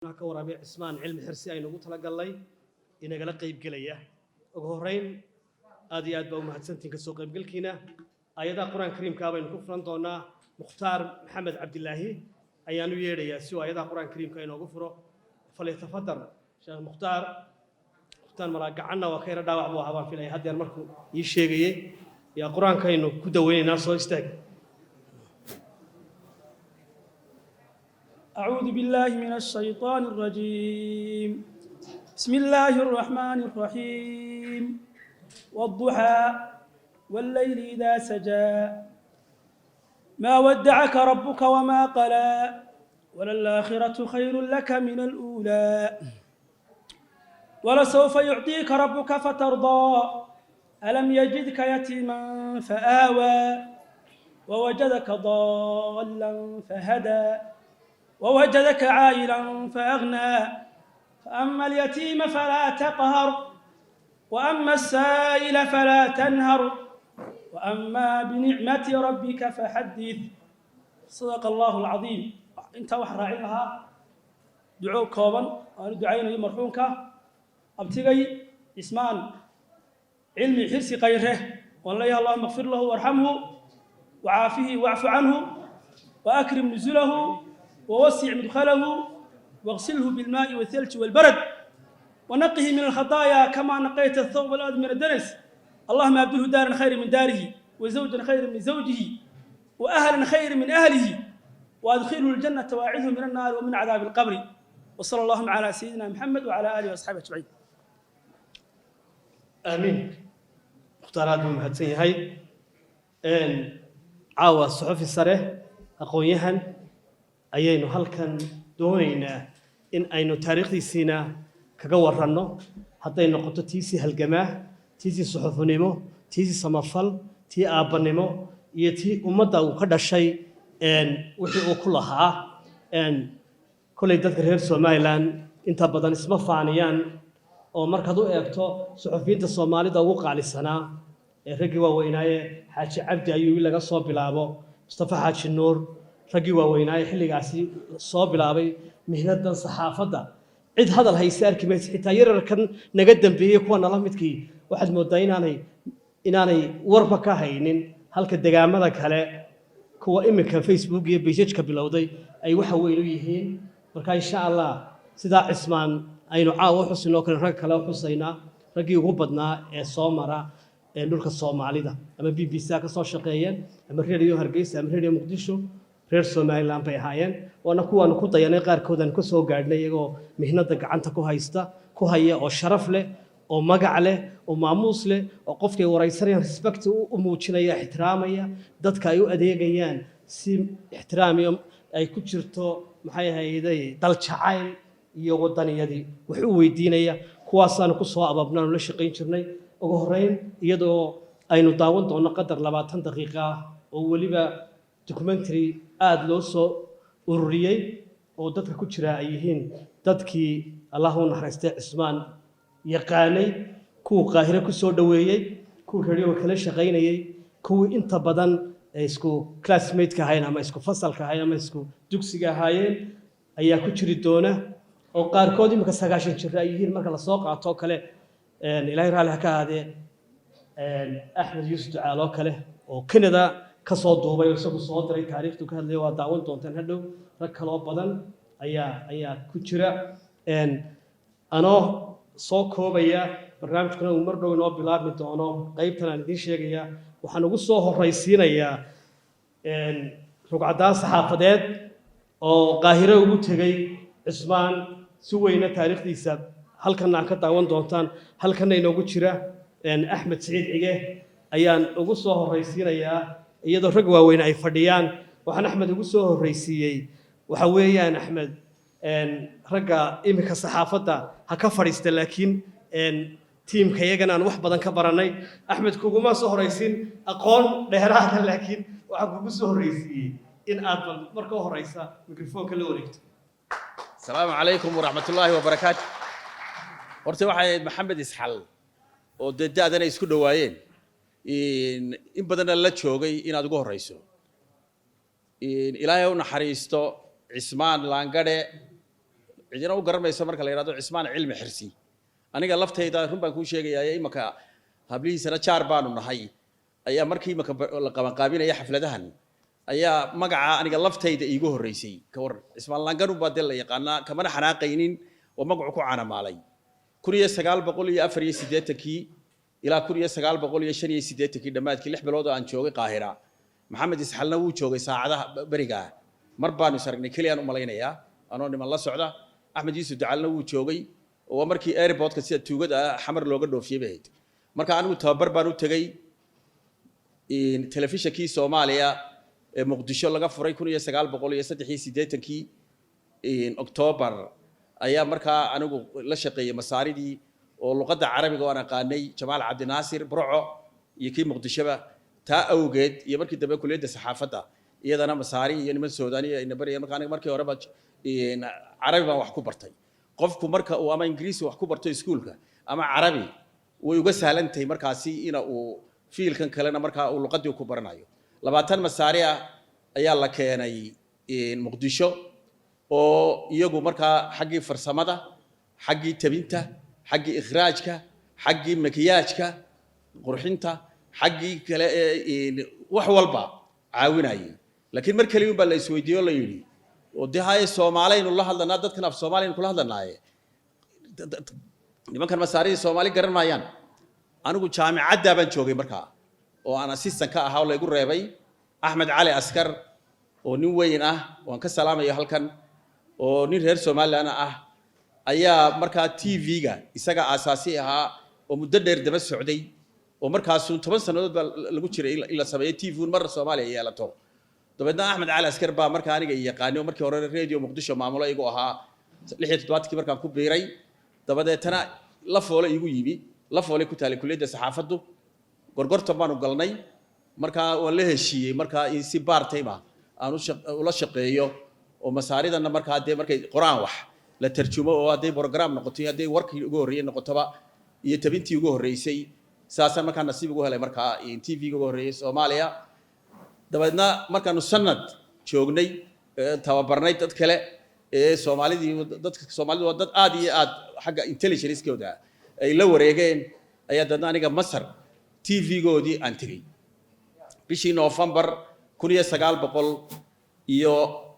ka warabay Cismaan cilmi xirsi ay nagu tala galay inagala qayb galaya ugu horeyn aad iyo aad baa u mahadsantiin ka soo qayb galkiina ayadaha quraan kariimka ah baynu ku furan doonaa Mukhtaar Maxamed Cabdilaahi ayaanu yeedhayaa si uu ayadaha quraan kariimka inoogu furo falyatafadal Sheekh Mukhtaar maragacanna waa khayr dhaawac buu ahaa filay hadeer markuu ii sheegayay yaa quraankaynu ku daweynaa soo istaag أعوذ بالله من الشيطان الرجيم بسم الله الرحمن الرحيم والضحى والليل إذا سجى ما ودعك ربك وما قلى وللآخرة خير لك من الأولى ولسوف يعطيك ربك فترضى ألم يجدك يتيما فآوى ووجدك ضالا فهدى ووجدك عائلا فأغنى فأما اليتيم فلا تقهر وأما السائل فلا تنهر وأما بنعمة ربك فحدث صدق الله العظيم انت وحراعي لها دعوة كوبا أنا دعينا مرحومك أبتغي اسمان علمي حرصي غيره والله اللهم اغفر له وارحمه وعافيه واعف عنه وأكرم نزله ووسع مدخله واغسله بالماء والثلج والبرد ونقه من الخطايا كما نقيت الثوب الأبيض من الدنس اللهم أبدله دارا خير من داره وزوجا خير من زوجه وأهلا خير من أهله وأدخله الجنة وأعذه من النار ومن عذاب القبر وصلى الله على سيدنا محمد وعلى آله وأصحابه أجمعين آمين مختارات مهتسين هاي إن عاوى الصحف السريع أقويهن ayaynu halkan doonaynaa in aynu taariikhdiisina kaga waranno hadday noqoto tiisi halgamaa tiisi suxufunimo tiisi samafal tii aabanimo iyo tii ummadda uu ka dhashay wixii uu ku lahaa kolay dadka reer Soomaaliland inta badan isma faaniyaan oo markaad u eegto suxufiyiinta Soomaalida ugu qaalisanaa ee ragii waaweynaaye Xaaji Cabdi Ayuub laga soo bilaabo Mustafa Xaaji Nuur ragii waaweynaaye xilligaasi soo bilaabay mihnadan saxaafadda cid hadal haysa arkimays xitaa yararkan naga dambeeyay kuwa nala midkii waxaad moodaa inaanay warba ka haynin halka deegaamada kale kuwa imika Facebook iyo page-ka bilowday ay waxa weyn u yihiin marka insha Allah sida Cismaan aynu caawa xusino kale rag kale xusaynaa ragii ugu badnaa ee soo mara dhulka Soomaalida ama BBC ka soo shaqeeyeen ama Radio Hargeysa ama Radio Muqdisho reer Soomaaliland bay ahaayeen wana kuwan ku dayanay qaarkoodan ku soo gaadhnay iyagoo mihnada gacanta ku haysta ku haya oo sharaf leh oo magac leh oo maamuus leh oo qofkay waraysanayaan respect u muujinaya ixtiraamaya dadka ay u adeegayaan si ixtiraamiyo ay ku jirto maxay ahaayday dal jacayl iyo wadaniyadii wuxuu weydiinaya kuwaasaan ku soo ababnaan la shaqeyn jirnay ugu horeyn iyadoo aynu daawan doono qadar 20 daqiiqo oo waliba documentary aad loo soo ururiyay oo dadka ku jira ay yihiin dadkii Allahu naxariistay Cismaan yaqaanay kuwa qaahire ku soo dhaweeyay kuwa radio kala shaqeynayay kuwa inta badan isku classmate ka hayna ama isku fasalka hayna ama isku dugsiga hayeen ayaa ku jiri doona oo qaarkood imika 9 jir ay yihiin marka la soo qaato kale Ilaahay raali ka ahaadee Axmed Yuusuf Ducaalo kale oo Canada kasoo duubay isagu soo diray taariikhdu ka hadlay waa daawan doontaan hadhow rag kale oo badan ayaa ku jira anoo soo koobaya barnaamijkana uu mar dhow inoo bilaabi doono qaybtan aan idiin sheegaya waxaan ugu soo horeysiinayaa rugcadaas saxaafadeed oo qaahire ugu tegay Cismaan si weyna taariikhdiisa halkan aan ka daawan doontaan halkan inoogu jira Axmed Saciid Cige ayaan ugu soo horeysiinayaa iyadoo rag waaweyn ay fadhiyaan waxaan Axmed ugu soo horeysiiyay waxa weeyaan Axmed ragga imika saxaafadda ha ka fadhiista laakiin teamka iyagana aan wax badan ka baranay Axmed kuguma soo horeysin aqoon dheeraad ah laakiin waxa kugu soo horeysiiyay in aad marka horeysa mikrofoonka la wareegto السلام عليكم ورحمة الله وبركاته horta waxay Maxamed Isxal oo dadadana isku dhawaayeen in badan la joogay inaad ugu horeyso ilaahay u naxariisto Cismaan Laangare cidina u garanayso marka la yiraahdo Cismaan Cilmi Xirsi aniga laftayda run baan ku sheegayaa imaka hablihiisana jaar baanu nahay ayaa markii imaka la qaban qaabinaya xafladahan ayaa magaca aniga laftayda iigu horeysay ka war Cismaan Langan baa dal la yaqaana kamana xanaaqaynin oo magacu ku caanamaalay 1984 ilaa 1985 dhamaadkii 6 bilood oo aan joogay Qaahira Maxamed Isxalna wuu joogay saacadaha bariga mar baanu saragnay kaliya aan u malaynayaa anoo niman la socda Axmed Yuusuf Dacalna wuu joogay oo markii airportka sida tuugada xamar looga dhoofiyay bayd marka anigu tababar baan u tagay in telefishinkii Soomaaliya ee Muqdisho laga furay 1983 in October ayaa markaa anigu la shaqeeyay masaaridii oo luqadda Carabiga oo aan aqaanay Jamaal Cabdi Naasir Burco iyo kii Muqdishoba taa awgeed iyo markii dambe kulliyadda saxaafadda iyadana masaari iyo niman Soomaaliya ay nabariyay markaa aniga markii hore ba Carabi baan wax ku bartay qofku marka uu ama Ingiriisi wax ku barto iskuulka ama Carabi way uga sahlantahay markaasi ina uu fiilkan kalena markaa uu luqadii ku baranayo 20 masaari ayaa la keenay Muqdisho oo iyagu markaa xaggii farsamada xaggii tabinta xaggii ikhraajka xaggii makiyaajka qurxinta xaggii kale wax walba caawinayay laakiin mar kale baa la isweydiiyo la yiri oo dahay Soomaaliyeed la hadlana dadkan af Soomaaliyeed kula hadlanaaye nimankan masaarida Soomaali garan maayaan anigu jaamacadda baan joogay markaa oo aan assistant ka ahaa oo la igu reebay Axmed Cali Askar oo nin weyn ah oo aan ka salaamayo halkan oo nin reer Soomaaliland ah ayaa markaa TV-ga isaga asaasi ahaa oo muddo dheer daba socday oo markaas 10 sanadood baa lagu jiray ila sameeyay TV mar Soomaaliya yeelato dabeedna Axmed Cali Askar baa markaa aniga yaqaano markii hore radio Muqdisho maamulo igu ahaa 67 markaan ku biiray dabadeetana la foolo igu yimi la foolay ku taalay kulliyadda saxaafaddu gorgorta baanu galnay markaa waan la heshiiyay markaa in si part-time aan ula shaqeeyo oo masaaridana markaa de markay quraan wax la tarjumo oo haday program noqoto haday warkii ugu horeeyay noqotoba iyo tabintii ugu horeysay saasan markaa nasiib ugu helay markaa TV-ga ugu horeeyay Soomaaliya dabadeedna markaanu sanad joognay tababarnay dad kale ee Soomaalidii dadka Soomaalidu waa dad aad iyo aad xagga intelligence-kooda ay la wareegeen ayaa dadna aniga Masar TV-goodii aan tagay bishii November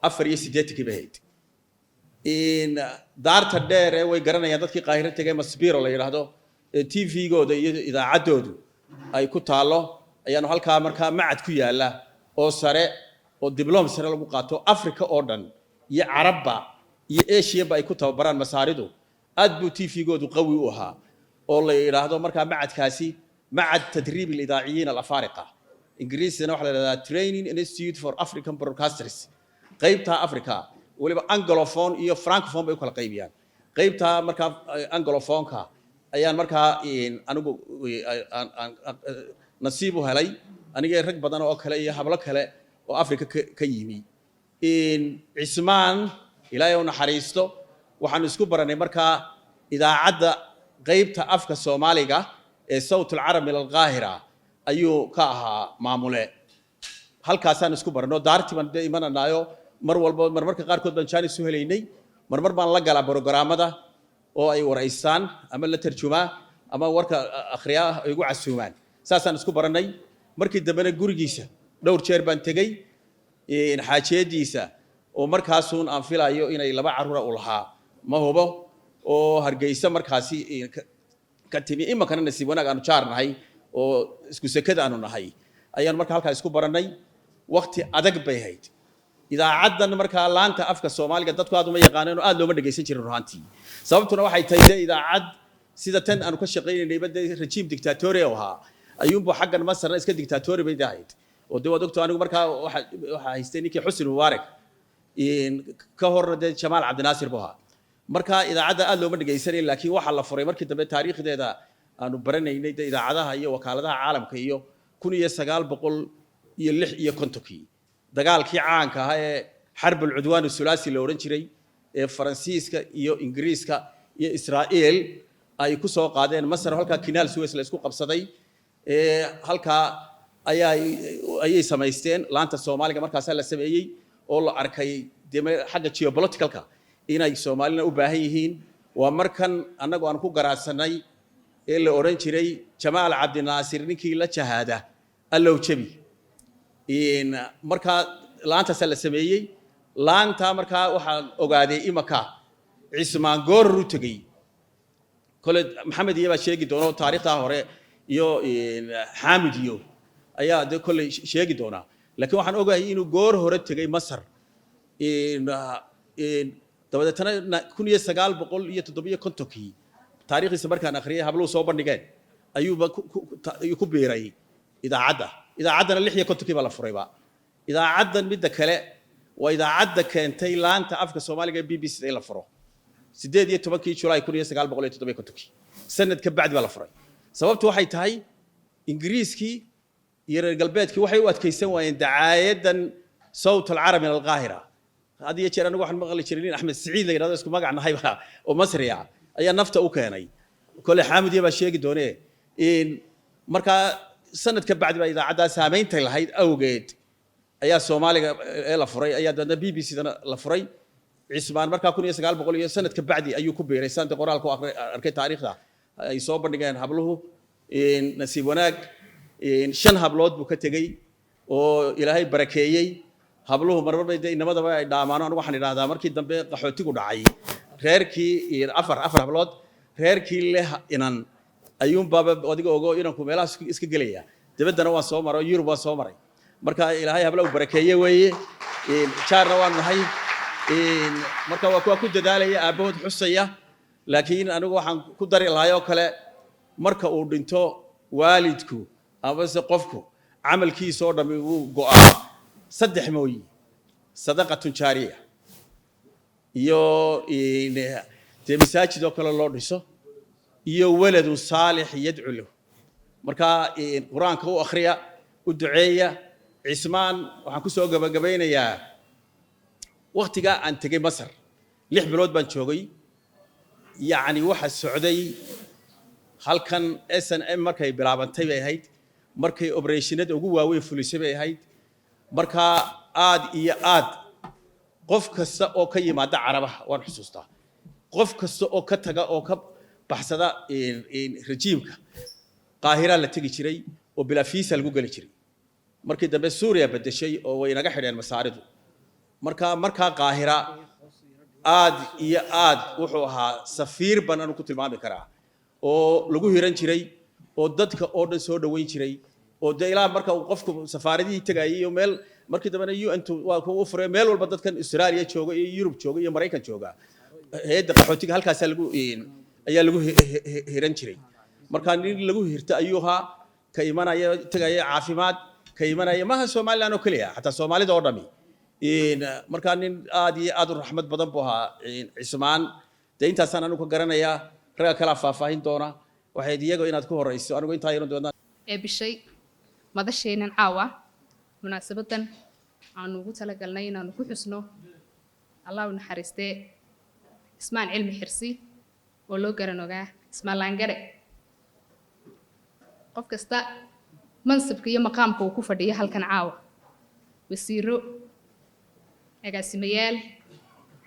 1984 bahayd in daarta dheer way garanayaan dadkii Qaahiro tagay Masbiro la yiraahdo TV-gooda iyo idaacaddoodu ay ku taalo ayaanu halkaa markaa macad ku yaala oo sare oo diploma sare lagu qaato Afrika oo dhan iyo Carabba iyo Asia ba ay ku tababaraan masaaridu aad buu TV-goodu qawi u ahaa oo la yiraahdo markaa macadkaasi macad tadriib al-idaaciyiin al-afaariqa Ingiriisina waxa la yiraahdaa Training Institute for African Broadcasters qaybta Afrika waliba anglophone iyo francophone bay kala qaybiyaan qaybta markaa anglophone-ka ayaan markaa anigu nasiib u helay aniga rag badan oo kale iyo hablo kale oo Afrika ka yimi Cismaan ilaahay uu naxariisto waxaan isku baranay markaa idaacadda qaybta afka Soomaaliga ee Sawtul Arab min al-Qaahira ayuu ka ahaa maamule halkaasaan isku barano daartii baan imananayo mar walba marmarka qaar kood baan jaanis u helaynay marmar baan la galaa programmada oo ay wareysaan ama la tarjumaa ama warka akhriya ay ugu casuumaan saasaan isku baranay markii dambena gurigiisa dhowr jeer baan tagay xaajeediisa oo markaasuun aan filayo inay laba caruur u lahaa ma hubo oo Hargeysa markaasi ka timi imankana nasiib wanaag aanu jaarnahay oo isku sekada aanu nahay ayaan markaa halka isku baranay waqti adag bay hayd idaacadan markaa laanta afka Soomaaliga dadku aad uma yaqaaneen oo aad looma dhageysan jirin ruhantii sababtuna waxay tahay idaacad sida tan aanu ka shaqeynay baday regime dictatorial ahaa ayuunba xaggan Masar iska dictatorial bay dahayd oo dawladdu anigu markaa waxa haystay ninkii Xusni Mubaarak ka hor Jamaal Cabdi Naasir baa markaa idaacada aad looma dhageysanay laakiin waxa la furay markii dambe taariikhdeeda aanu baranaynay idaacadaha iyo wakaaladaha caalamka iyo 1956 dagaalkii caanka ah ee xarbul cudwaan sulasi la oran jiray ee Faransiiska iyo Ingiriiska iyo Israa'iil ay ku soo qaadeen Masar halka kinaal Suez la isku qabsaday halka ayay samaysteen laanta Soomaaliga markaas la sameeyay oo la arkay xagga geopoliticalka inay Soomaalina u baahan yihiin waa markan annagu aan ku garaadsanay ee la oran jiray Jamaal Cabdi Naasir ninkii la jahaada allow jabi marka laanta la sameeyay laanta marka waxaan ogaaday imaka Cismaan goor u tagay kole Maxamed iyo sheegi doono taariikhda hore iyo Xaamid iyo ayaa kole sheegi doona laakiin waxaan ogahay inuu goor hore tagay Masar dabadeetana 1957 taariikhdiisa markaan akhriyay habluhu soo bandhigeen ayuu ku biiray idaacaddana 56 baa la furayba idaacaddan midda kale waa idaacadda keentay laanta afka Soomaaliga ee BBC ay la furo 18 July 1957 sanad ka bacdi baa la furay sababtu waxay tahay Ingiriiskii iyo reer galbeedkii waxay u adkeysan waayeen dacaayadan Sawt al-Arab min al-Qaahira hadii jeer anagu waxaan maqli jiray Axmed Saciid la yiraahdo isku magac nahay oo Masriya ayaa nafta u keenay kole Xaamid baa sheegi doonee marka sanad ka bacdi baa idaacadda saameynta lahayd awgeed ayaa Soomaaliga ee la furay ayaa dadna BBC dana la furay Cismaan marka 1900 iyo sanad ka bacdi ayuu ku biiray sanad qoraalku arkay taariikhda ay soo bandhigeen habluhu nasiib wanaag 5 hablood buu ka tagay oo Ilaahay barakeeyay habluhu marba bay inamadaba ay dhaamaano anigu waxaan idhaahdaa markii dambe qaxootigu dhacay reerkii afar hablood reerkii leh inan ayuun baaba adiga ogo inanku meelahaas iska gelaya dabaddana waan soo maray Yurub waan soo maray marka Ilaahay hablaha u barakeeyay weeye jaarna waan nahay marka waa ku dadaalaya aabahood xusaya laakiin anigu waxaan ku dari lahayo kale marka uu dhinto waalidku ama se qofku amalkiisa oo dhamay uu go'aa saddex mooyi sadaqatun jaariya iyo masaajid oo kale loo dhiso iyo waladu saalix yad'u lahu marka quraanka uu akhriya u duceeya Cismaan waxaan ku soo gabagabeynayaa waqtiga aan tagay Masar 6 bilood baan joogay yaani waxa socday halkan SNM markay bilaabantay bay ahayd markay operationada ugu waaweyn fulisay bay ahayd marka aad iyo aad qof kasta oo ka yimaada Carabaha waan xusuustaa qof kasta oo ka taga oo ka baxsada rejiimka Qaahira la tagi jiray oo bila fiisa lagu gali jiray markii dambe Suuriya bedeshay oo way naga xidheen masaaridu marka Qaahira aad iyo aad wuxuu ahaa safiir banan ku tilmaami karaa oo lagu hiran jiray oo dadka oo dhan soo dhaweyn jiray oo ilaa marka uu qofku safaaradii tagayay iyo meel markii dambe UN waa ku furay meel walba dadkan Australia jooga iyo Europe jooga iyo Mareykan jooga hay'adda qaxootiga halkaas ayaa lagu hiran jiray marka nin lagu hirta ayuha ka imanaya tagaya caafimaad ka imanaya ma Soomaaliland oo kaliya hatta Soomaalida oo dhami marka nin aad iyo aad u raxmad badan buu ahaa Cismaan deyntaasaan anigu ka garanayaa raga kala faahfaahin doona waxay iyaga inaad ku horeyso anigu inta ayaan doonaa bishay madasheenan caawa munaasabadan aan ugu talagalnay inaan ku xusno Allah u naxariistee Ismaan Cilmi Xirsi oo loo garanogaa Ismaan Laangare qof kasta mansabka iyo maqaamka uu ku fadhiyo halkan caawa wasiiro agaasimayaal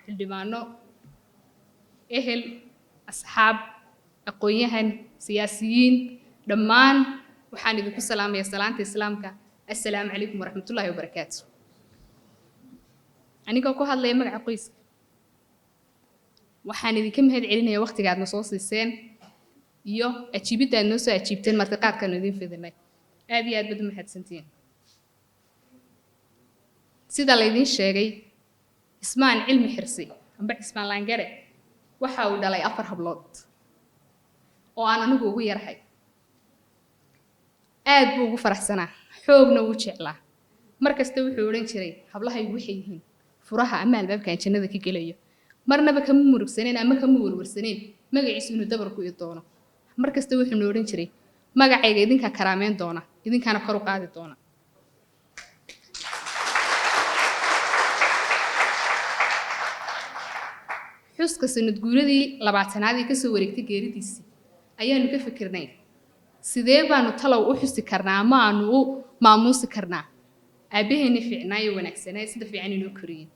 xildhibaano ehel asxaab aqoonyahan siyaasiyiin dhammaan waxaan idinku salaamayaa salaanta islaamka assalaamu calaykum waraxmatullaahi wabarakaatuh anigoo ku hadlaya magaca qoyska waxaan idinka mahad celinayaa waqtiga aad soo siiseen iyo ajiibida aad noo soo ajiibteen martiqaadkan idin fidinay aad iyo aad baad u mahadsantiin sida la idin sheegay Ismaan Cilmi Xirsi amba Ismaan Laangare waxa uu dhalay 4 hablood oo aan anigu ugu yarahay aad buu ugu faraxsanaa xoogna uu jeclaa markasta wuxuu oran jiray hablahaygu waxay yihiin furaha ama albaabka jannada ka gelayo marnaba kama murugsaneen ama kama warwarsaneen magaciisu inuu dabar ku doono markasta wuxuu oran jiray magacayga idinka karaameyn doona idinkana kor u qaadi doona xuska sanad guuradii 20aad ee ka soo wareegtay geeridiisii ayaanu ka fikirnay sidee baanu talow u xusi karnaa ama aanu u maamuusi karnaa aabaheena fiicnaayo wanaagsanaa sida fiican inuu koriyay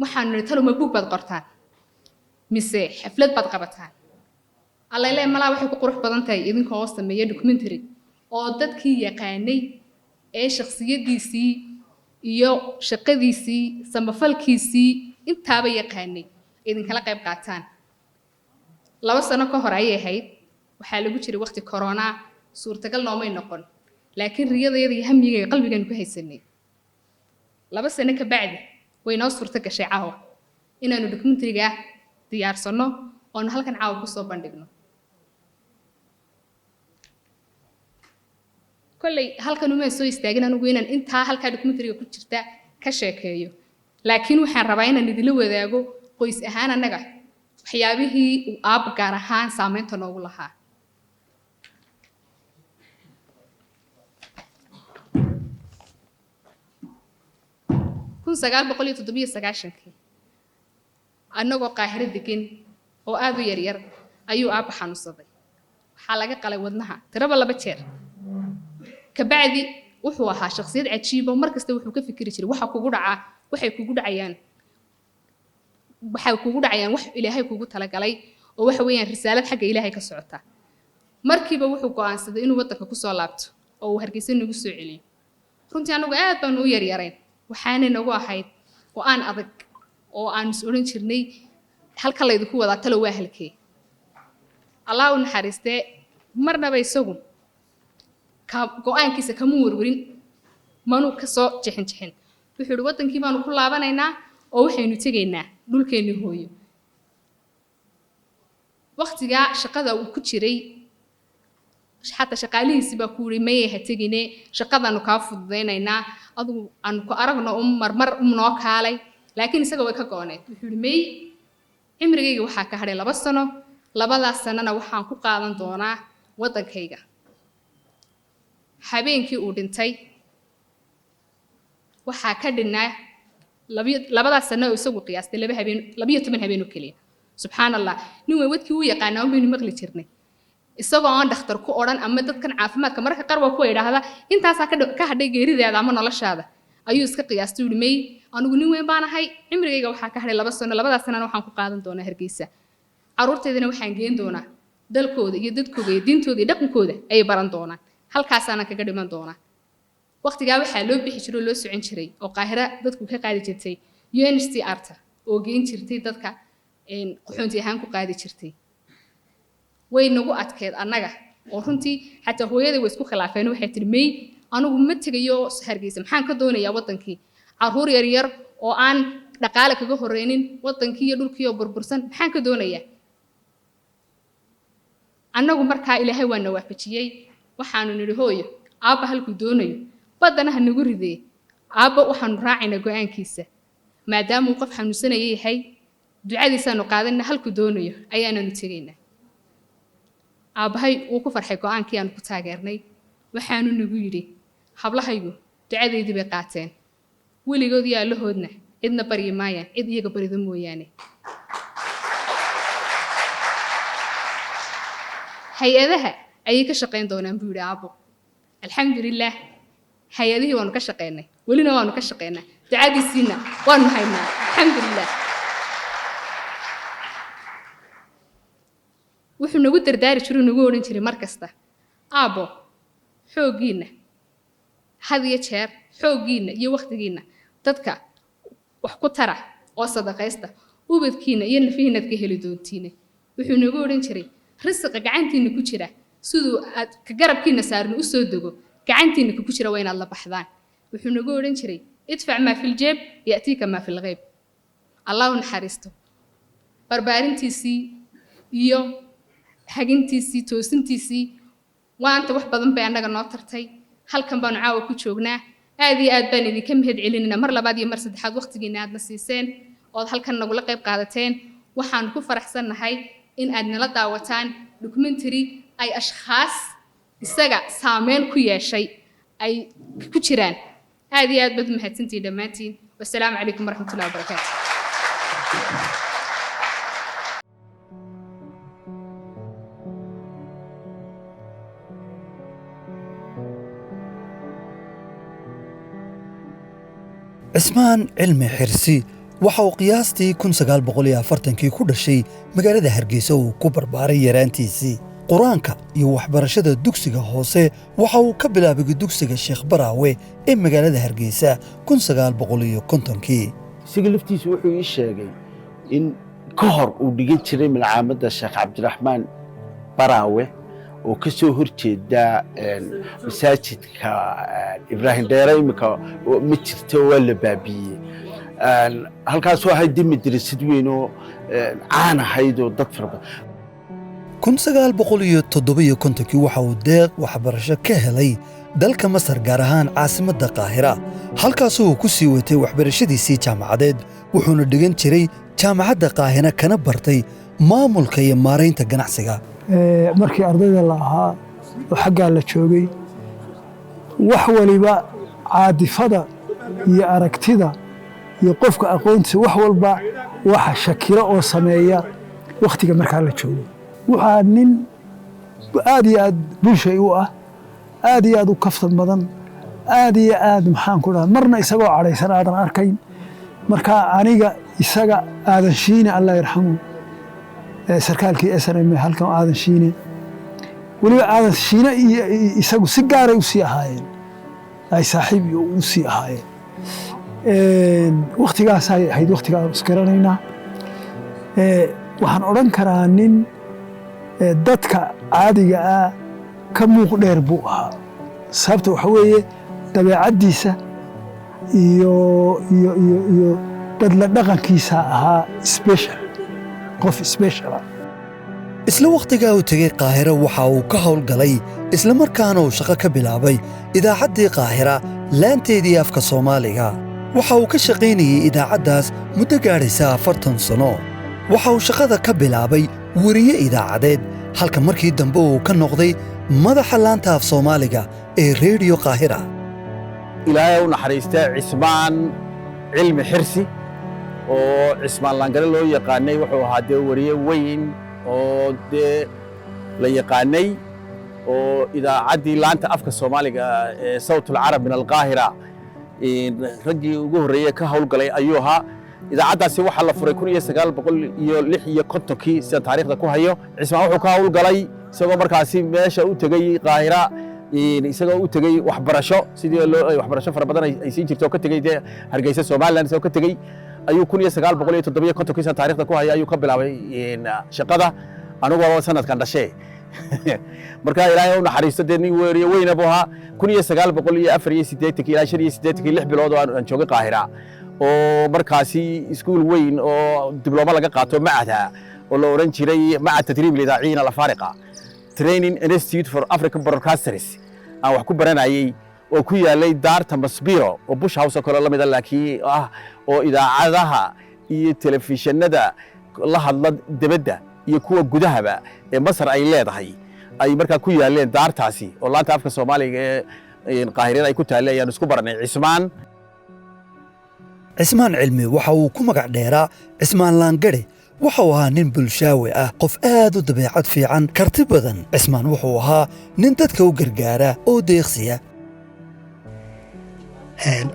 waxaan nidhi talo ma buug baad qortaan mise xaflad baad qabataan alla ilaahay malaa waxay ku qurux badan tahay idinka oo sameeya documentary oo dadkii yaqaanay ee shakhsiyadiisii iyo shaqadiisii samafalkiisii intaaba yaqaanay idinkala qayb qaataan 2 sano ka hor ayay ahayd waxaa lagu jiray waqti corona suurtagal noomay noqon laakiin riyadayada iyo hamigayga qalbigan ku haysanay 2 sano ka bacdi way noo suurta gashay caawa inaanu documentary-ga diyaarsano oo halkan caawa ku soo bandhigno kolley halkan uma soo istaagin anigu inaan intaa halka documentary-ga ku jirta ka sheekeeyo laakiin waxaan rabaa inaan idila wadaago qoys ahaan anaga waxyaabihii uu aab gaar ahaan saameynta noogu lahaa kun 979 annagoo qaahiro degan oo aad u yar ayuu aab xanuunsaday waxaa laga qalay wadnaha tiraba 2 jeer kabacdi wuxuu ahaa shakhsiyad cajiib oo markasta wuxuu ka fikiri jiray waxay kugu dhacayaan wax ilaahay kugu talagalay oo waxa weeyaan risaalad xagga ilaahay ka socota markiiba wuxuu go'aansaday inuu wadanka ku soo laabto oo uu Hargeysa nagu soo celiyo runtii anagu aad baan u yaryareen waxaana nagu ahayd oo aan adag oo aan oran jirnay halka la idinku wada talo waa halkee Allah u naxariistee marnaba isagu go'aankiisa kama warwarin manu ka soo jixin wuxuu yiri wadankii baanu ku laabanaynaa oo waxaynu tegaynaa dhulkeeni hooyo waqtiga shaqada uu ku jiray xataa shaqaalihiisi baa ku yiri ma tegine shaqadanu ka fududeynaynaa adigu aan ku aragno marmar noo kaalay laakiin isaga way ka gooneed wuxuu yiri may cimrigayga waxaa ka hadhay 2 sano 2daas sanana waxaan ku qaadan doonaa wadankayga habeenkii uu dhintay waxaa ka dhinaa 2daas sano oo isagu qiyaastay 12 habeen oo kaliya subxaanallah nin wadkii uu yaqaanaa oo maqli jirnay isagoo aan dhakhtar ku oran ama dadkan caafimaadka marka qaar waa ku yiraahdaa intaas ka hadhay geerideeda ama noloshaada ayuu iska qiyaastay uu may anigu nin weyn baan ahay cimrigayga waxaa ka hadhay 2 sano 2daas sanana waxaan ku qaadan doonaa Hargeysa caruurteedana waxaan geen doonaa dalkooda iyo dadkooda iyo diintooda iyo dhaqankooda ay baran doonaan halkaas aan kaga dhiman doonaa waqtigaa waxaa loo bixi jiray loo socon jiray oo qaahira dadku ka qaadi jirtay UNHCR oo geen jirtay dadka qaxoonti ahaan ku qaadi jirtay way nagu adkeed annaga oo runtii xataa hooyadii way isku khilaafeen waxay tiri may anigu ma tagayo Hargeysa maxaan ka doonayaa wadankii caruur yar oo aan dhaqaale kaga horeynin wadankii iyo dhulkii oo burbursan maxaan ka doonayaa annagu markaa ilaahay waa na waafajiyay waxaanu nidhi hooyo aabba halku doonayo badana ha nagu ridee aabba waxaanu raacaynaa go'aankiisa maadaama uu qof xanuunsanaya yahay ducadiisaanu qaadanna halku doonayo ayaananu tegaynaa aabbahay uu ku farxay go'aankii aan ku taageernay waxaanu nagu yidhi hablahaygu ducadeydii bay qaateen weligood iyo allahoodna cidna baryi maayaan cid iyaga barido mooyaane hay-adaha ayay ka shaqayn doonaan buu yidhi aabbo alxamdulilah hay-adihii waanu ka shaqaynay welina waanu ka shaqaynaa ducadiisiina waanu haynaa alxamdulilah wuxuu nagu dardaari jiray nagu odhan jiray mar kasta aabbo xooggiina had iyo jeer xooggiina iyo waqtigiina dadka wax ku tara oo sadaqaysta ubadkiina iyo nafihiinaad ka heli doontiina wuxuu nagu odhan jiray risqa gacantiina ku jira sidoo aad ka garabkiina saarno u soo dago gacantiina ku jira waa inaad la baxdaan wuxuu nagu odhan jiray idfac ma fil jeeb yaatika ma fil ghaib Allahu naxariisto barbaarintiisii iyo hagintiisii toosintiisii waanta wax badan bay annaga noo tartay halkan baanu caawa ku joognaa aad iyo aad baan idinka mahad celinayna mar labaad iyo mar saddexaad waqtigiina aadna siiseen oo halkan nagula qayb qaadateen waxaan ku faraxsanahay in aad nala daawataan documentary ay ashkhaas isaga saameyn ku yeeshay ay ku jiraan aad iyo aad baad mahadsantihiin dhammaantiin wassalaamu calaykum waraxmatullahi wabarakaatu عثمان علمي حرسي waxa uu qiyaastii 1940kii ku dhashay magaalada Hargeysa oo ku barbaaray yaraantiisii quraanka iyo waxbarashada dugsiga hoose waxa uu ka bilaabay dugsiga Sheekh Baraawe ee magaalada Hargeysa 1950kii sigaliftiisu wuxuu ii sheegay in ka hor uu dhigan jiray malcaamadda Sheekh Cabdiraxmaan Baraawe oo ka soo horjeeda masaajidka Ibraahim Dheere imika ma jirto waa la baabiyey halkaas waxay dimi dirisid weyn oo caan ahayd oo dad fara badan 1957kii waxa uu deeq waxbarasho ka helay dalka Masar gaar ahaan caasimadda Qaahira halkaas oo ku sii watay waxbarashadiisii jaamacadeed wuxuuna dhigan jiray jaamacadda Qaahira kana bartay maamulka iyo maareynta ganacsiga markii ardayda la ahaa oo xagga la joogay wax waliba caadifada iyo aragtida iyo qofka aqoontiisa wax walba waxa shakira oo sameeya waqtiga markaa la joogo waxa nin aad iyo aad bulshay u ah aad iyo aad u kaftan badan aad iyo aad maxaan ku dhahaa marna isagoo cadhaysan aadan arkayn marka aniga isaga aadan shiine Allah yarxamu sarkaalkii SNM halkan aadan shiine waliba aadan shiine isagu si gaar ah u sii ahaayeen ay saaxiib u sii ahaayeen waqtigaas ay ahayd waqtiga iskaranayna waxaan oran karaa nin dadka caadiga ah ka muuq dheer buu ahaa sababta waxa weeye dabeecadiisa iyo dadla dhaqankiisa ahaa special qof special isla waqtigaa uu tagay Qaahira waxa uu ka howlgalay isla markaana uu shaqo ka bilaabay idaacaddii Qaahira laanteedii afka Soomaaliga waxa uu ka shaqaynayay idaacaddaas muddo gaadhaysa 40 sano waxa uu shaqada ka bilaabay wariye idaacadeed halka markii dambe uu ka noqday madaxa laanta af Soomaaliga ee Radio Qaahira ilaahay u naxariistay Cismaan cilmi xirsi oo Cismaan Langare loo yaqaanay wuxuu ahaa dee wariye weyn oo dee la yaqaanay oo idaacaddii laanta afka Soomaaliga ee Sawtul Arab min al-Qaahira raggii ugu horreeyay ka howlgalay ayuu ahaa idaacaddaasi waxaa la furay 1956kii sida taariikhda ku hayo Cismaan wuxuu ka howlgalay isagoo markaasi meesha u tagay Qaahira isagoo u tagay waxbarasho sidii waxbarasho fara badan ay siin jirto ka tagay Hargeysa Soomaaliland isagoo ka tagay ayuu 1957kii sida taariikhda ku hayo ayuu ka bilaabay shaqada anigoo sanadkan dhashay marka ilaahay u naxariisto nin weeriye weyn abu ahaa 1984 ilaa 86 6 bilood oo aan joogay Qaahira oo markaasi iskuul weyn oo diblooma laga qaato macahda oo la oran jiray macahad tadriib lidaaciina la faariqa Training Institute for African Broadcasters aan wax ku baranayay oo ku yaalay daarta Masbiro oo Bush House oo kale la mid ah laakiin oo idaacadaha iyo telefishinada la hadla dibadda iyo kuwa gudahaba ee Masar ay leedahay ay markaa ku yaaleen daartaasi oo laanta afka Soomaaliga ee Qaahira ay ku taalayaan isku baranay Cismaan cilmi waxa uu ku magac dheeraa Cismaan Langare waxa uu ahaa nin bulshaawe ah qof aad u dabeecad fiican karti badan Cismaan wuxuu ahaa nin dadka u gargaara oo deeqsiya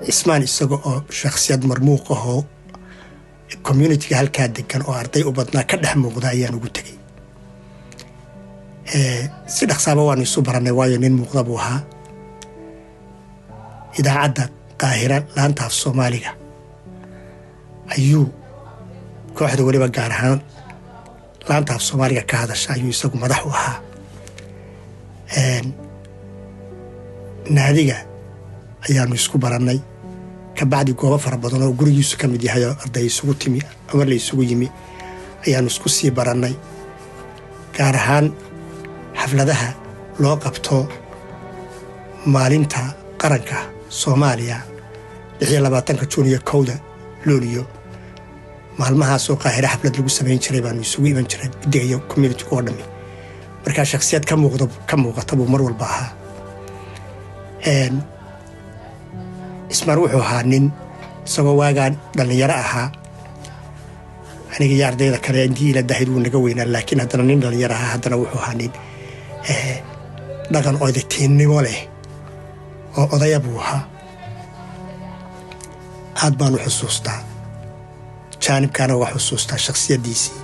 Cismaan isaga oo shakhsiyad marmuuq ah oo community-ga halkaa degan oo arday u badnaa ka dhex muuqda ayaan ugu tegey si dhaqsaaba waan isu baranay waayo nin muuqda buu ahaa idaacadda Qaahira laanta af Soomaaliga ayuu kooxda waliba gaar ahaan laanta af Soomaaliga ka hadasha ayuu isagu madax u ahaa naadiga ayaanu isku barannay ka bacdi goobo fara badan oo gurigiisu ka mid yahay oo arday isugu timi ama la isugu yimi ayaanu isku sii barannay gaar ahaan xafladaha loo qabto maalinta qaranka Soomaaliya 26 Juun iyo 1 Luulyo maalmahaasoo Qaahira xaflad lagu samayn jiray baanu isugu iman jiray iyo community oo dhammi marka shakhsiyad ka muuqata buu mar walba ahaa Cismaan wuxuu ahaa nin isagoo waagaan dhalinyaro ahaa aniga iyo ardayda kale intii ila dahayd wuu naga weynaa laakiin haddana nin dhalinyaro ahaa haddana wuxuu ahaa nin dhaqan odaytiinnimo leh oo odaya buu ahaa aad baan u xusuustaa jaanibkaana uga xusuustaa shakhsiyaddiisii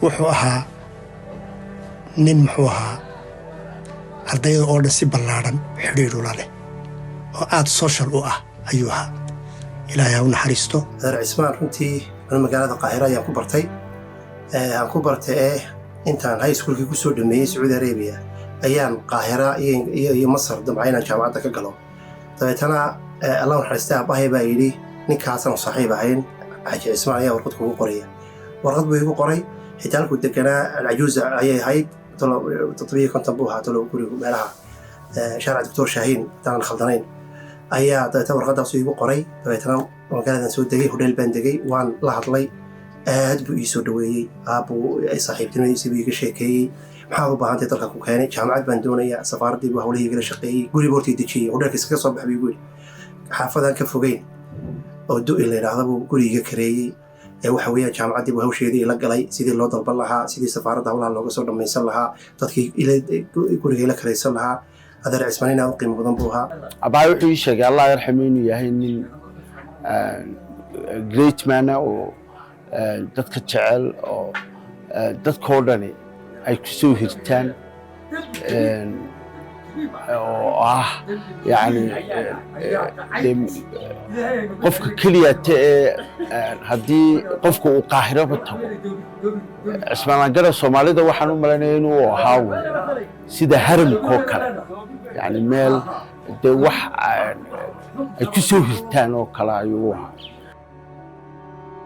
wuxuu ahaa nin muxuu ahaa ardayda oo dhan si ballaadhan xidhiidh ula leh oo aad social u ah ayuu ahaa ilaahay ha u naxariisto adeer cismaan runtii magaalada qaahira ayaan ku bartay intaan high schoolkii ku soo dhameeyey sacuudi arabiya ayaan qaahira iyo masar damca inaan jaamacadda ka galo dabeetana allah naxariista aabbahay baa yidhi ninkaasaan saaxiib ahayn xaaji cismaan ayaa warqad kugu qoraya warqad buu igu qoray xitaa halkuu deganaa alcajuuza ayay ahayd 750 buu ahaa tolo gurigu meelaha shaaric doctor shaahiin haddaanan khaldanayn ayaa dabeetana warqaddaasuu igu qoray dabeetana magaaladan soo degay hodheel baan degay waan la hadlay aad buu ii soo dhaweeyey aabbuu saaxiibtinimadiisii buu iga sheekeeyey maxaad u baahantay dalka ku keenay jaamacad baan doonayaa safaaraddii buu hawlihii igala shaqeeyey guriga hortii dejiyey hodheelka iskaga soo bax buu igu yidhi xaafadaan ka fogeyn oo du'i la yidhaahda buu guriga kareeyey waxa weeyaan jaamacaddii buu hawsheedii ila galay sidii loo dalban lahaa sidii safaaradda hawlaha looga soo dhammaysan lahaa dadkii guriga ila karaysan lahaa adeer cismaan in aad u qiimo badan buu ahaa abaay wuxuu ii sheegay allah yarxamo inuu yahay nin great mana oo dadka jecel oo dadkoo dhani ay ku soo hirtaan oo ah yani qofka keliyata ee haddii qofka uu qaahiraba tago cismaanagara soomaalida waxaan u malaynaya inuu ahaa sida haramkoo kale yani meel dee wax ay ku soo hirtaan oo kale ayuu ahaa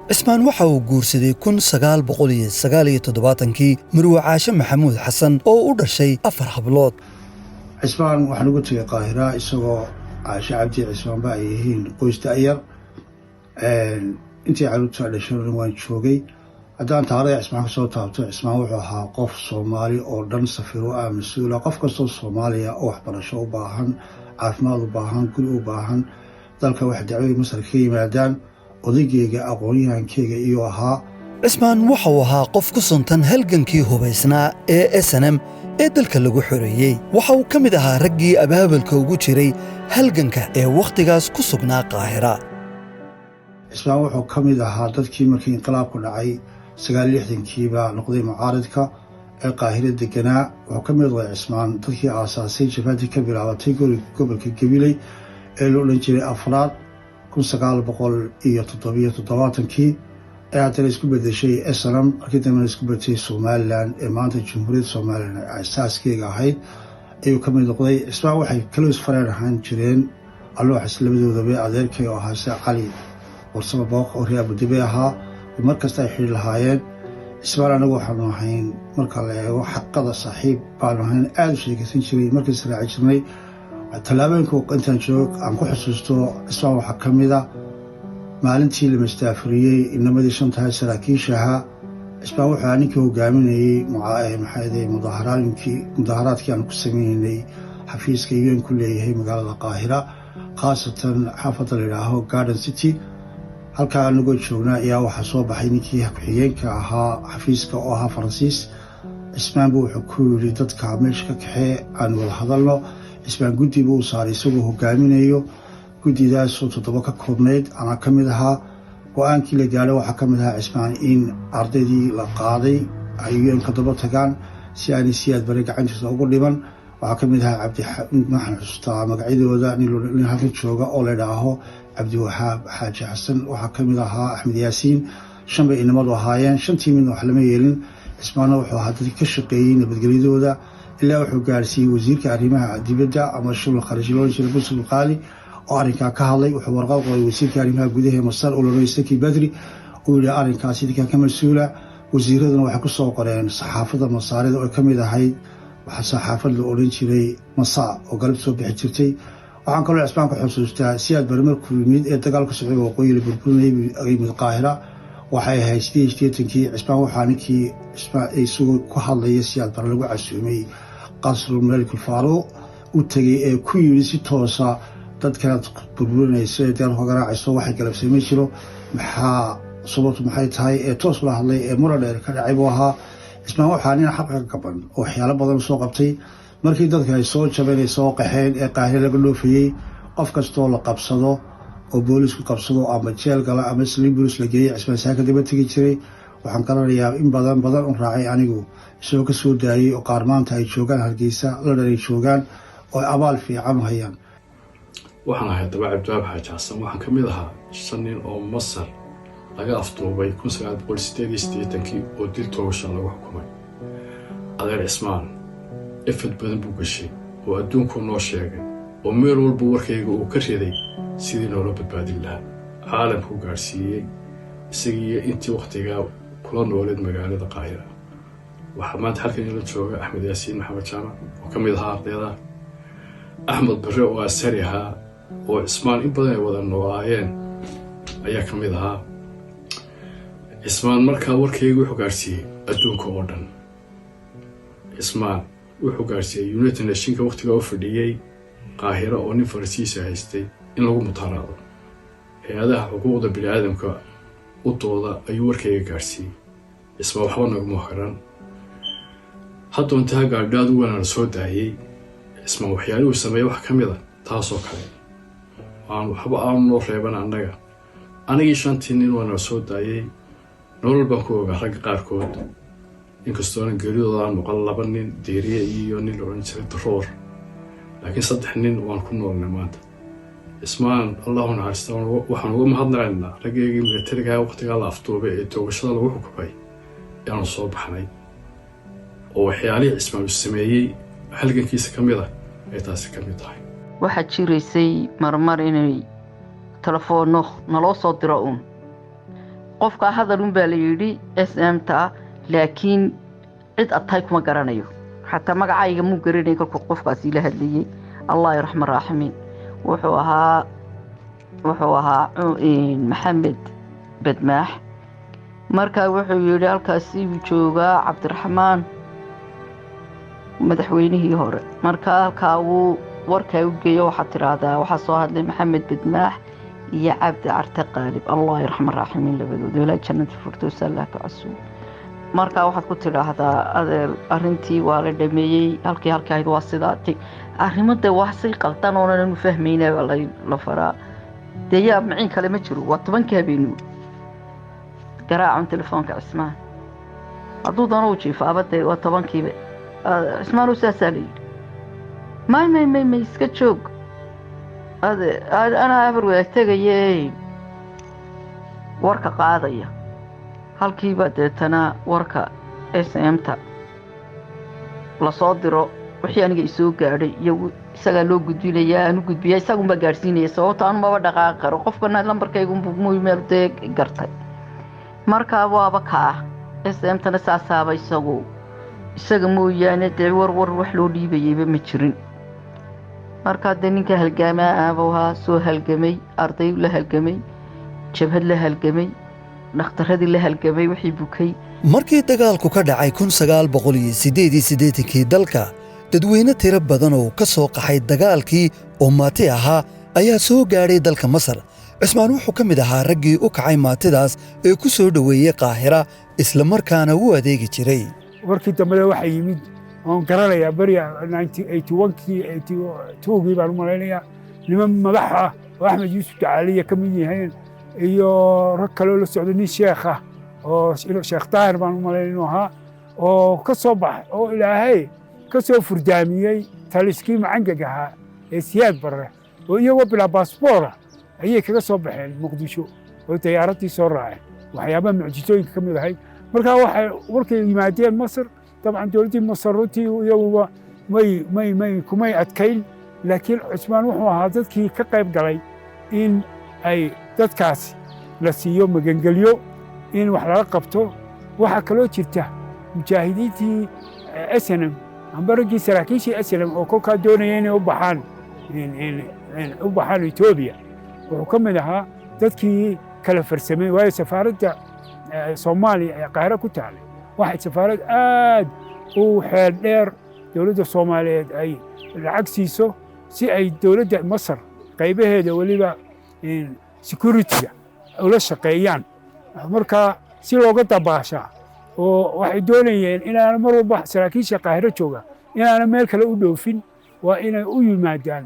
cismaan waxa uu guursaday 1979kii marwe caashe maxamuud xasan oo u dhashay 4 hablood cismaan waxaan ugu tegay qaahira isagoo caashe cabdi cismaanba ay yihiin qoys da'yar intii caruurta dhashana waan joogay haddaan taariikh cismaan ka soo taabto cismaan wuxuu ahaa qof soomaali oo dhan safiro ah mas-uula qof kastoo soomaaliya oo waxbarasho u baahan caafimaad u baahan guri u baahan dalka wax dacwadii masar ka yimaadaan odaygeyga aqoon-yahankeyga iyuu ahaa cismaan waxa uu ahaa qof ku suntan halgankii hubaysnaa ee snm ee dalka lagu xoreeyey waxa uu ka mid ahaa raggii abaabalka ugu jiray halganka ee wakhtigaas ku sugnaa qaahira cismaan wuxuu ka mid ahaa dadkii markii inqilaabku dhacay 69kiiba noqday mucaaridka ee qaahira deganaa wuxuu ka mid ahaa cismaan dadkii aasaasay jabhadii ka bilaabatay gobolka gabiley ee la odhan jiray afraad 1977kii ee haddana isku bedeshay snm markii dambena isku bedeshay somalilan ee maanta jamhuuriyadda somalilan aasaaskeyga ahayd ayuu ka mid noqday cismaan waxay kaloos fareen ahaan jireen allooxis labadoodaba adeerkay oo ahaa se cali warsamo booq oo reer abudabi ahaa mar kasta ay xidhi lahaayeen cismaan anagu waxaanu ahayn marka la eego xaqada saaxiib baanu ahayn aada u sheekaysan jiray markiis raaci jirnay tallaabooyinka intaan joog aan ku xusuusto cismaan waxaa ka mid a maalintii la mastaafuriyey inamadii 5 saraakiisha ahaa cismaan wuxuu ahaa ninkii hogaaminayey mudaaharaadkii aan ku sameynaynay xafiiska un ku leeyahay magaalada qaahira khaasatan xaafadda la yidhaaho garden city halkaa anagoo joognaa ayaa waxaa soo baxay ninkii ku-xigeenka ahaa xafiiska oo ahaa faransiis cismaan buu wuxuu ku yidhi dadka meesha ka kaxee aan wada hadalno cismaan guddi buu u saaray isagoo hogaaminayo guddidaasoo 7 ka koobnayd anaa ka mid ahaa go-aankii la gaadhay waxaa ka mid ahaa cismaan in ardaydii la qaaday ay un-ka daba tagaan si aanay siyaad bare gacantiisa ugu dhiban waxaa ka mid ahaa maxaan xustaa magacyadooda nin halkan jooga oo la idhaaho cabdiwahaab xaaji xasan waxaa ka mid ahaa axmed yaasiin 5 bay inamadu ahaayeen 5tii midna wax lama yeelin cismaanna wuxuu ahaa dadkii ka shaqeeyey nabadgelyadooda ilaa wuxuu gaarsiiyey wasiirka arrimaha dibadda ama shubal kharij loo jiray busl qaali oo arrinkaa ka hadlay wuxuu warqad qoray wasiirka arrimaha gudaha masar oo loo saki badri uu yidhi arrinkaasi idinkaa ka mas-uula wasiiraduna waxay ku soo qoreen saxaafadda masaarida oo ka mid ahayd waxaa saxaafad la odhan jiray masaa oo galab soo bixi jirtay waxaan kaloo cismaan ka xusuustaa siyaad bari markuu yimid ee dagaalka socday waqooyi la burburinayay yimid qaahira waxay ahayd 88kii cismaan waxaa ninkii isagoo ku hadlaya siyaad bare lagu casuumay qasrul malikul faaruuq u tegay ee ku yidhi si toosa dadkanaad burburinayso ee dagaalka garaacayso waxay galabsamay jiro sababtu maxay tahay ee toos la hadlay ee mura dheer ka dhacay buu ahaa cismaan waxaa nin xabka gaban oo waxyaalo badan soo qabtay markii dadka ay soo jabeen ay soo qaxeen ee qaahire laga dhoofayey qof kastoo la qabsado oo boolisku qabsado ama jeel gala ama saliin boolis la geeyey cismaan saaka daba tegi jiray waxaan garanayaa in badan u raacay anigu isagoo ka soo daayey oo qaar maanta ay joogaan Hargeysa London ay joogaan oo abaal fiican u hayaan waxaan ahay daba Cabdiwaab Xaaji Xasan waxaan ka mid ahaa 5 nin oo Masar laga afduubay 1988 oo dil toogasho lagu xukumay adeer Cismaan ifad badan buu gashay oo adduunku noo sheegay oo meel walba warkayga uu ka riday sidii loola badbaadin lahaa caalamku gaarsiiyey isagii intii waqtigaa kula nooleed magaalada Qaahira waxaa maanta halkan ila jooga Axmed Yaasiin Maxamed Jaamac oo ka mid ahaa ardayda Axmed Barre oo asari ahaa oo Cismaan in badan ay wada noolaayeen ayaa ka mid ahaa Cismaan markaa warkayga wuxuu gaarsiiyey adduunka oo dhan Cismaan wuxuu gaarsiiyey United Nationska waqtiga uu fadhiyay Qaahira oo nin Faransiis haystay in lagu mutaaraado hay'adaha xuquuqda bini'aadamka u dooda ayuu warkayga gaarsiiyey Cismaan waxba naguma haran hadda intaa gaadhaad u wanaag soo daayay Cismaan waxyaaluhu sameeyay wax ka mid ah taasoo kale waxba aan noo reeban annaga anigii 5 nin wanaag soo daayay nolol baan ku ogaa rag qaarkood inkastoo aan geeriyooda noqon 2 nin deeriye iyo nin oran jiray Daroor laakiin 3 nin waan ku noolnay maanta Cismaan Allahu naxariisto waxaan uga mahadnaqaynaa raggeygii militariga waqtiga la afduubay ee toogashada lagu xukumay inaan soo baxnay oo waxyaalihii Cismaan sameeyay halgankiisa ka mid ah ay taasi ka mid tahay waxa jiraysay marmar inay telefoonno naloo soo diro qofka hadal baa la yiri SM-ta laakiin cid atay kuma garanayo xataa magacayga muu garanay qofkaas ila hadlayay Allah yarxam raaximiin wuxuu ahaa Maxamed Badmaax markaa wuxuu yiri halkaasi uu joogaa Cabdiraxmaan madaxweynihii hore markaa halkaa uu warka u geeyo waxa tiraahdaa waxa soo hadlay Maxamed Badmaax iyo Cabdi Carte Qaalib Allah yarxam raaximiin labadooda ilaa jannada firdaws Allah ka casuum markaa waxaad ku tiraahdaa adeer arintii waa la dhameeyay halkii ahayd waa sidaati arrimada wax si qaldan oo aan fahmayna la faraa deeyaa macin kale ma jiro waa 10 habeenimo garaacan telefoonka Cismaan hadduu dano u jiifaabada waa 10 kiiba Cismaan uu saasaalay ما يسكتشوك هذا أنا أبغى أتجي وركة قاضية هل كي بدأت أنا وركة SM-تا لصادره وحيانا يسوق على يو سجلوا جدي ليا أنا جد بيا سجون بجارسيني صوت أنا ما بدأ قاقر وقف كنا لمبر كي يقوم بموي مرتك قرطي مركا وابكها SM-تا نساسا بيسوق سجمو يعني تعور وحلو لي بيجي بمشرين marka ninka halgamaa aabowha soo halgamay arday la halgamay jabhad la halgamay dhakhtaradii la halgamay wixii bukay markii dagaalku ka dhacay 1988 dalka dadweyne tiro badan oo ka soo qaxay dagaalkii oo maati ahaa ayaa soo gaaray dalka Masar Cismaan wuxuu ka mid ahaa raggii u kacay maatidaas ee ku soo dhaweeyay Qaahira isla markaana uu adeegi jiray warkii dambe waxa yimid oo garanaya bariya 1982 baan u maleynaya niman madax ah oo Axmed Yuusuf Jacaaliya ka mid yahay iyo rag kale oo la socdo nin sheekh ah oo Sheekh Taahir baan u maleynaa oo ka soo baxay oo Ilaahay ka soo furdaamiyay taliskii macangaga ee Siyaad Barre oo iyagoo bila baasaboor ayay kaga soo baxeen Muqdisho oo diyaaradii soo raacay waxyaabaha mucjisooyinka ka mid ahay markaa waxay warkay yimaadeen Masar طبعا دولتي مصرتي يوم ما كمي أتكيل لكن عثمان وحنا هذا كي كقيب قلي إن أي تذكاس لسيوم مجنجليو إن وحنا رقبته وحكلو ترته مجاهديتي أسلم عم برجي سراكيشي أسلم أو كوكا دونيين وبحان إن وبحان إثيوبيا وكم لها تذكي كلا فرسمي وهي سفارة صومالي القاهرة كتالي واحد سفارة آد وحال دير دولة الصومالية أي العكسيسو سي أي دولة مصر قيبه هذا وليبا سيكوريتيا ولا شقيان مركا سي لوغا باشا وواحد دوليين إن أنا مروا بح سراكيش القاهرة جوغا إن أنا ميل كلا أدوفين وإن أوي مادان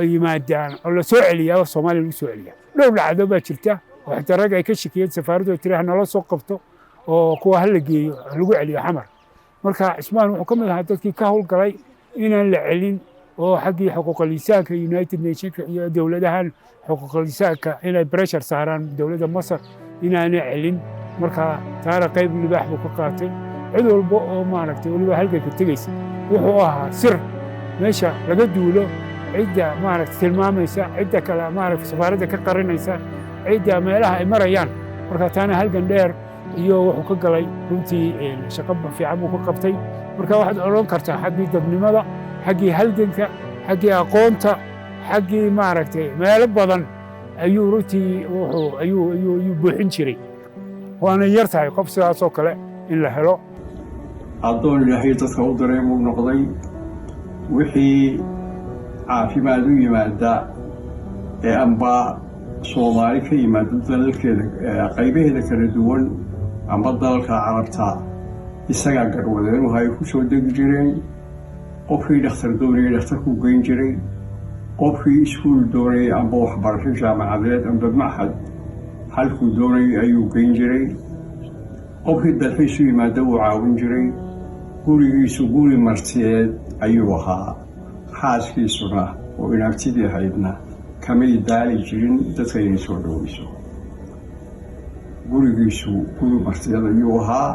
yimaadaan oo la soo celiyaa oo Soomaaliya lagu soo celiyaa dhowr dhacdo baa jirta oo xitaa rag ay ka shakiyeen safaaraddu tiraha nala soo qabto oo kuwa hal la geeyo lagu celiyo xamar marka Cismaan wuxuu ka mid ahaa dadkii ka howlgalay inaan la celin oo xaggii xuquuqul insaanka United Nations iyo dawladahan xuquuqul insaanka inay pressure saaraan dawladda Masar inaanay celin marka taara qayb libaax buu ka qaatay cid walba oo maaragtay waliba halka ka tagaysa wuxuu ahaa sir meesha laga duulo cidda maaragtay tilmaamaysa cidda kale maaragtay safaaradda ka qarinaysa cidda meelaha ay marayaan marka taana halgan dheer iyo wuxuu ka galay runtii shaqo fiican buu ka qabtay marka waxaad oran kartaa xaggii dadnimada xaggii halganka xaggii aqoonta xaggii maaragtay meelo badan ayuu runtii wuxuu ayuu buuxin jiray waana yar tahay qof sidaas oo kale in la helo addoon ilaahay dadka u diray buu noqday wixii caafimaad u yimaada ee amba Soomaali ka yimaada dalalkeeda qaybaheeda kala duwan amba dalalka carabta isagaa garwadeen waxay ku soo degi jireen qofkii dhakhtar doonayay dhakhtarku geyn jiray qofkii iskuul doonayay amba waxbarasho jaamacadeed amba maxad halkuu doonayay ayuu geyn jiray qofkii dalxiis u yimaada wuu caawin jiray gurigiisu guri martiyeed ayuu ahaa xaaskiisuna oo inaagtidii ahaydna kamay daali jirin dadka inay soo dhoweyso gurigiisu guri martiyeed ayuu ahaa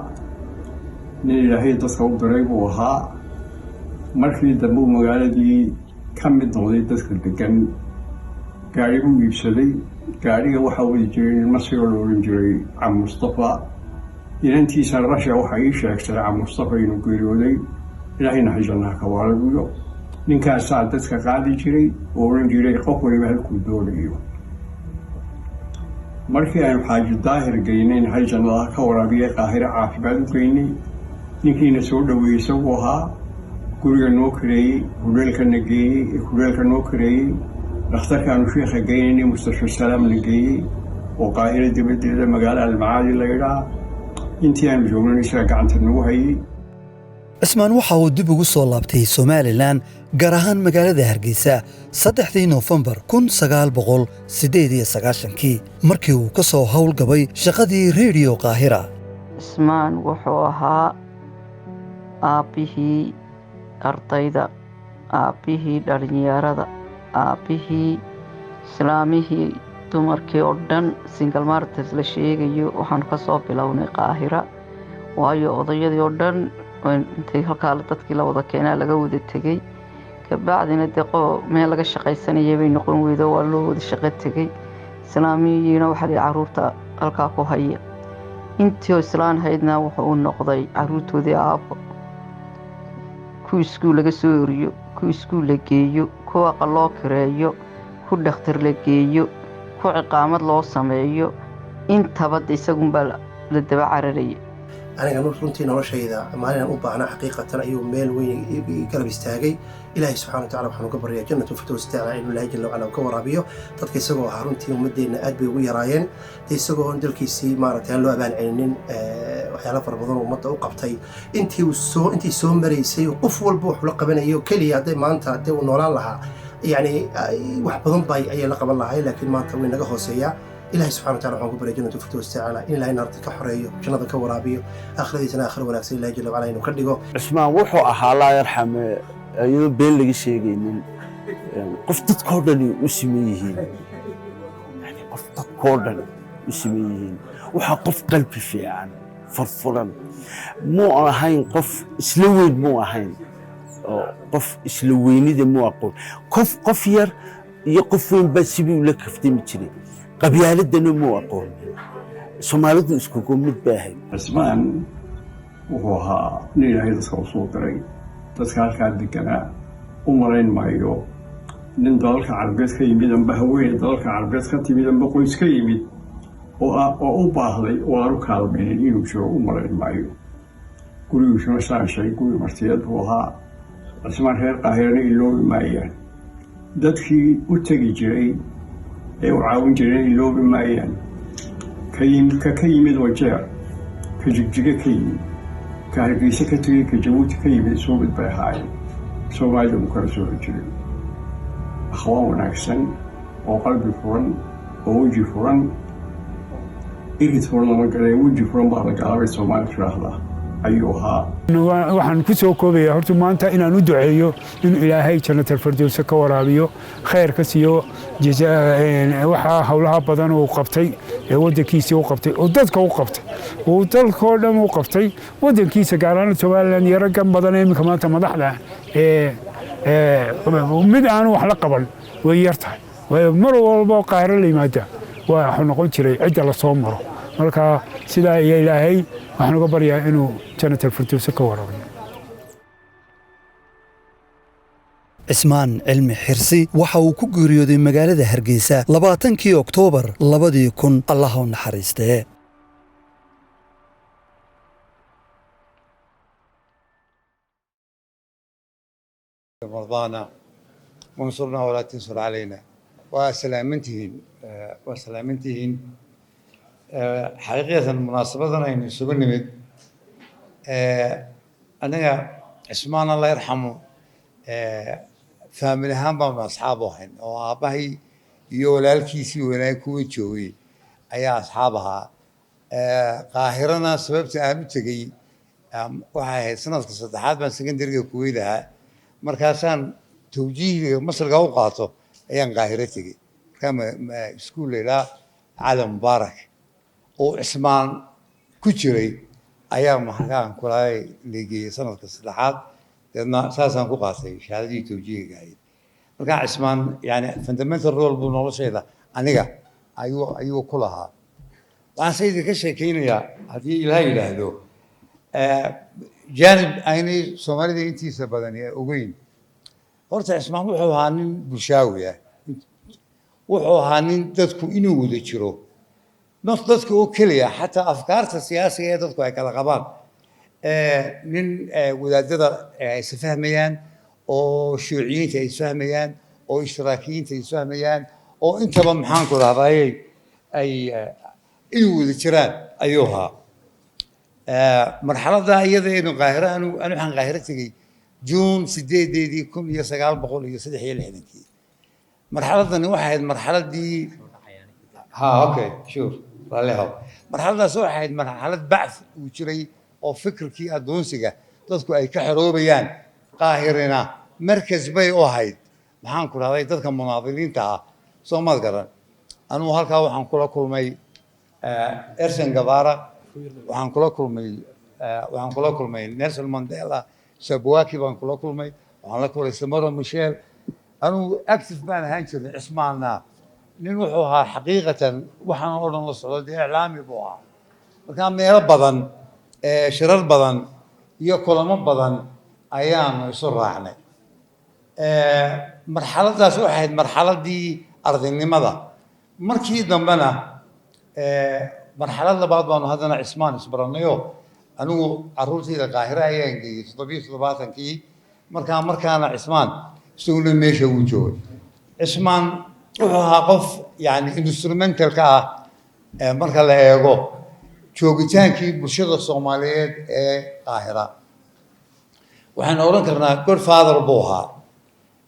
nin ilaahay dadka u diray buu ahaa markii dambe uu magaaladii ka mid noqday dadka degan gaari buu iibsaday gaariga waxaa wadi jiray nin masir oo la odhan jiray cam Mustafa inantiisa rasha waxay ii sheegtay cam Mustafa inuu geeriyooday ilaahayna ha jannaha ka waarabiyo ninkaasaa dadka qaadi jiray oo odhan jiray qof waliba halkuu doonayo markii aynu xaaji daahir geynayn ha jannadaha ka waraabiya qaahiro caafimaad u geynay ninkiina soo dhoweeyey isaguu ahaa guriga noo kareeyey hudheelkana geeyey hudheelka noo kareeyey dhakhtarkaanu sheekha geynaynay mustashfى salaamna geeyey oo qaahiro dibaddeeda magaalo almacaadi la yidhaah intii aanu joognay isaga gacanta nagu hayey cismaan waxa uu dib ugu soo laabtay Somaliland gaar ahaan magaalada Hargeysa 3 Noofambar 1998 markii uu ka soo howlgabay shaqadii Radio Qaahira cismaan wuxuu ahaa aabbihii ardayda aabbihii dhalinyarada aabbihii islaamihii dumarkii oo dhan single mothers la sheegayo waxaan ka soo bilownay Qaahira waayo odayadii oo dhan intay halkaa dadkii la wada keenaa laga wada tegey kabacdina deeqo meel laga shaqaysanayay bay noqon weydo waa loo wada shaqo tegey islaamiyiina waxaa la caruurta halkaa ku haya intii islaan haydna wuxuu noqday caruurtoodii aabbo ku iskuul laga soo oriyo ku iskuul la geeyo ku aqal loo kireeyo ku dhakhtar la geeyo ku ciqaamad loo sameeyo intaba isagunbaa la daba cararayay aniga runtii noloshayda maalin u baahnaa xaqiiqatan ayuu meel weyn garab istaagay ilaahay subxaanahu wa tacaala waxaan uga baryaa jannatu firdaws taala inuu ilaahay jalla wacala ka waraabiyo dadka isagoo ahaa runtii ummadeenna aad bay ugu yaraayeen isagoo dalkiisii maaragtay aan loo abaan celinin waxyaalo fara badan oo ummadda u qabtay intii soo maraysay qof walba wax la qabanayo keliya hadday maanta haddii uu noolaan lahaa yacni wax badan bay ayay la qaban lahay laakiin maanta way naga hooseeyaa إلهي سبحانه وتعالى وحنا قبل جنة الفردوس تعالى إن الله نرتك حرية جنة كورابية آخر ذي آخر ونفس الله جل وعلا إنه كردقه عثمان وحو أها الله يرحم أيضا بين لي شيء من قفت كوردني اسميهين يعني قفت كوردني اسميهين وحقف قلبي في عن فرفرا مو أهين قف سلوين مو أهين قف سلويني ده مو أقول قف ير يقفون بس يبي لك في تمشي qabyaaladana muu aqoon Soomaalidu isku mid baahay Cismaan wuxuu ahaa nin ilaahay dadka u soo diray dadka halkaa deganaa u marayn maayo nin dalalka Carabeed ka yimid amba haween dalalka Carabeed ka timid amba qoys ka yimid oo u baahday oo aanu kaalmaynin inuu joogo u marayn maayo gurigiisuna saashay guri martiyeed buu ahaa Cismaan reer Qaahirana iloobi maayaan dadkii u tegi jiray ee uu caawin jiray iloobi maayaan ka yimid wajeer ka jigjiga ka yimid ka Hargeysa ka tegey ka Jabuuti ka yimid soo mid bay ahaayeen Soomaalida uu kala soo jiray akhwaan wanaagsan oo qalbi furan oo weji furan irid furan lama galay weji furan baa la galabay Soomaaliya tiraahdaa ayuu ahaa waxaan ku soo koobayaa horta maanta inaan u duceeyo in Ilaahay jannatul firdaws ka waraabiyo khayr ka siiyo waxa hawlaha badan oo qabtay ee wadankiisa uu qabtay oo dadka uu qabtay oo dalkoo dhan uu qabtay wadankiisa gaar ahaan Soomaaliland iyo raggan badan ee imika maanta madaxda mid aan wax la qaban way yartahay mar walba qaahiro la yimaada waa noqon jiray cidda la soo maro marka sidaa ayaa Ilaahay waxaan uga baryaa inuu jannatul firdaws ka waraabiyo cismaan cilmi xirsi waxa uu ku geeriyooday magaalada Hargeysa 20kii Oktoobar 2000 Allah u naxariistee مرضانا وانصرنا ولا تنصر علينا وسلامتهن حقيقة مناسبتنا إن سوق النمد أنا عثمان الله يرحمه فاميلي هم مع أصحابه هن وأبهي يولال كيسي ولا يكون شوي أي أصحابها قاهرنا سببت أمتجي وهاي سنة صدحات من سكندرية كويلها مركزان توجيه مصر قاطو أيام قاهرتي كما سكول لا على مبارك وعثمان كتيري أيام محكان كلاي لقي سنة الصلاحات لأن أساسا قاطي شهادة توجيه قاعد مركان عثمان يعني فندمنتال رول بنقول شيء ذا أنيقا أيوة كلها وأنا سيدي كشيء كينيا هذه لا إله له جانب أيني سومالي إنتي سبدني أوين horta Cismaan wuxuu ahaa nin bulshaawi ah wuxuu ahaa nin dadku inuu wada jiro naf dadku oo kaliya xataa afkaarta siyaasiga ee dadku ay kala qabaan nin wadaadada ay isfahmayaan oo shuuciyiinta ay isfahmayaan oo ishtiraakiyiinta ay isfahmayaan oo intaba maxaan ku raadayay ay inuu wada jiraan ayuu ahaa marxaladda iyada ee qaahira anu waxaan qaahira tagay جون 8 كم يسقال بقول يسدح يلحدنكي مرحلة إنه واحد مرحلة دي أوكي شوف رالها مرحلة سو واحد مرحلة بعث وشري أو فكر كي أدونسجة تذكر أي كحروبيان قاهرنا مركز بي واحد محن هذا تذكر مناظرين تاع سو ما ذكر أنا وهالك وحن كل مي إرسن جبارة وحن كل مي نيلسون مانديلا سبواكي بان كل مي وحن كل سمرة ميشيل أنا أكتب بان هانشر اسمعنا نروحها حقيقة وحن أورن الصعود إعلامي بوها وكان ميرا بدن شرر بدن يأكل من بدن أيام يصير راحنا مرحلة ذا واحد مرحلة دي أرض النمضة مركي ضمنا مرحلة بعض بانو هذا عثمان اسبرانيو أنو عروتي القاهرة ينجي طبيعي طبعا كي مركان عثمان سوون ميشة وجود عثمان وها قف يعني انسترومنتال كا مركا لا ايغو جوجيتانكي bulshada Soomaaliyeed ee Qaahira waxaan oran karnaa god father buu ahaa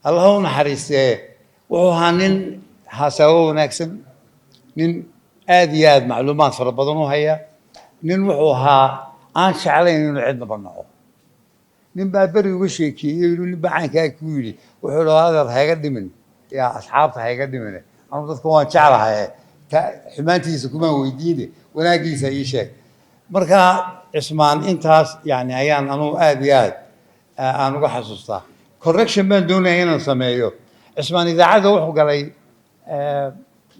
Allah uu naxariistay wuxuu ahaa nin hasaabo wanaagsan nin aad iyo aad macluumaad fara badan u haya nin wuxuu ahaa aan jeclayn inuu cid nabanaco nin baa bari uga sheekiyay inuu bacanka ku yiri wuxuu lahayd hayga dhimin يا أصحاب هاي قدمنا أنا بتذكر شعرها حمانتي سكوما ويديني وناقي سي شيء مركا عثمان انتاس يعني أيام أنا آديات أنا بحسسته كوركشن بين دون هنا سميه عثمان إذا عاد روح قال لي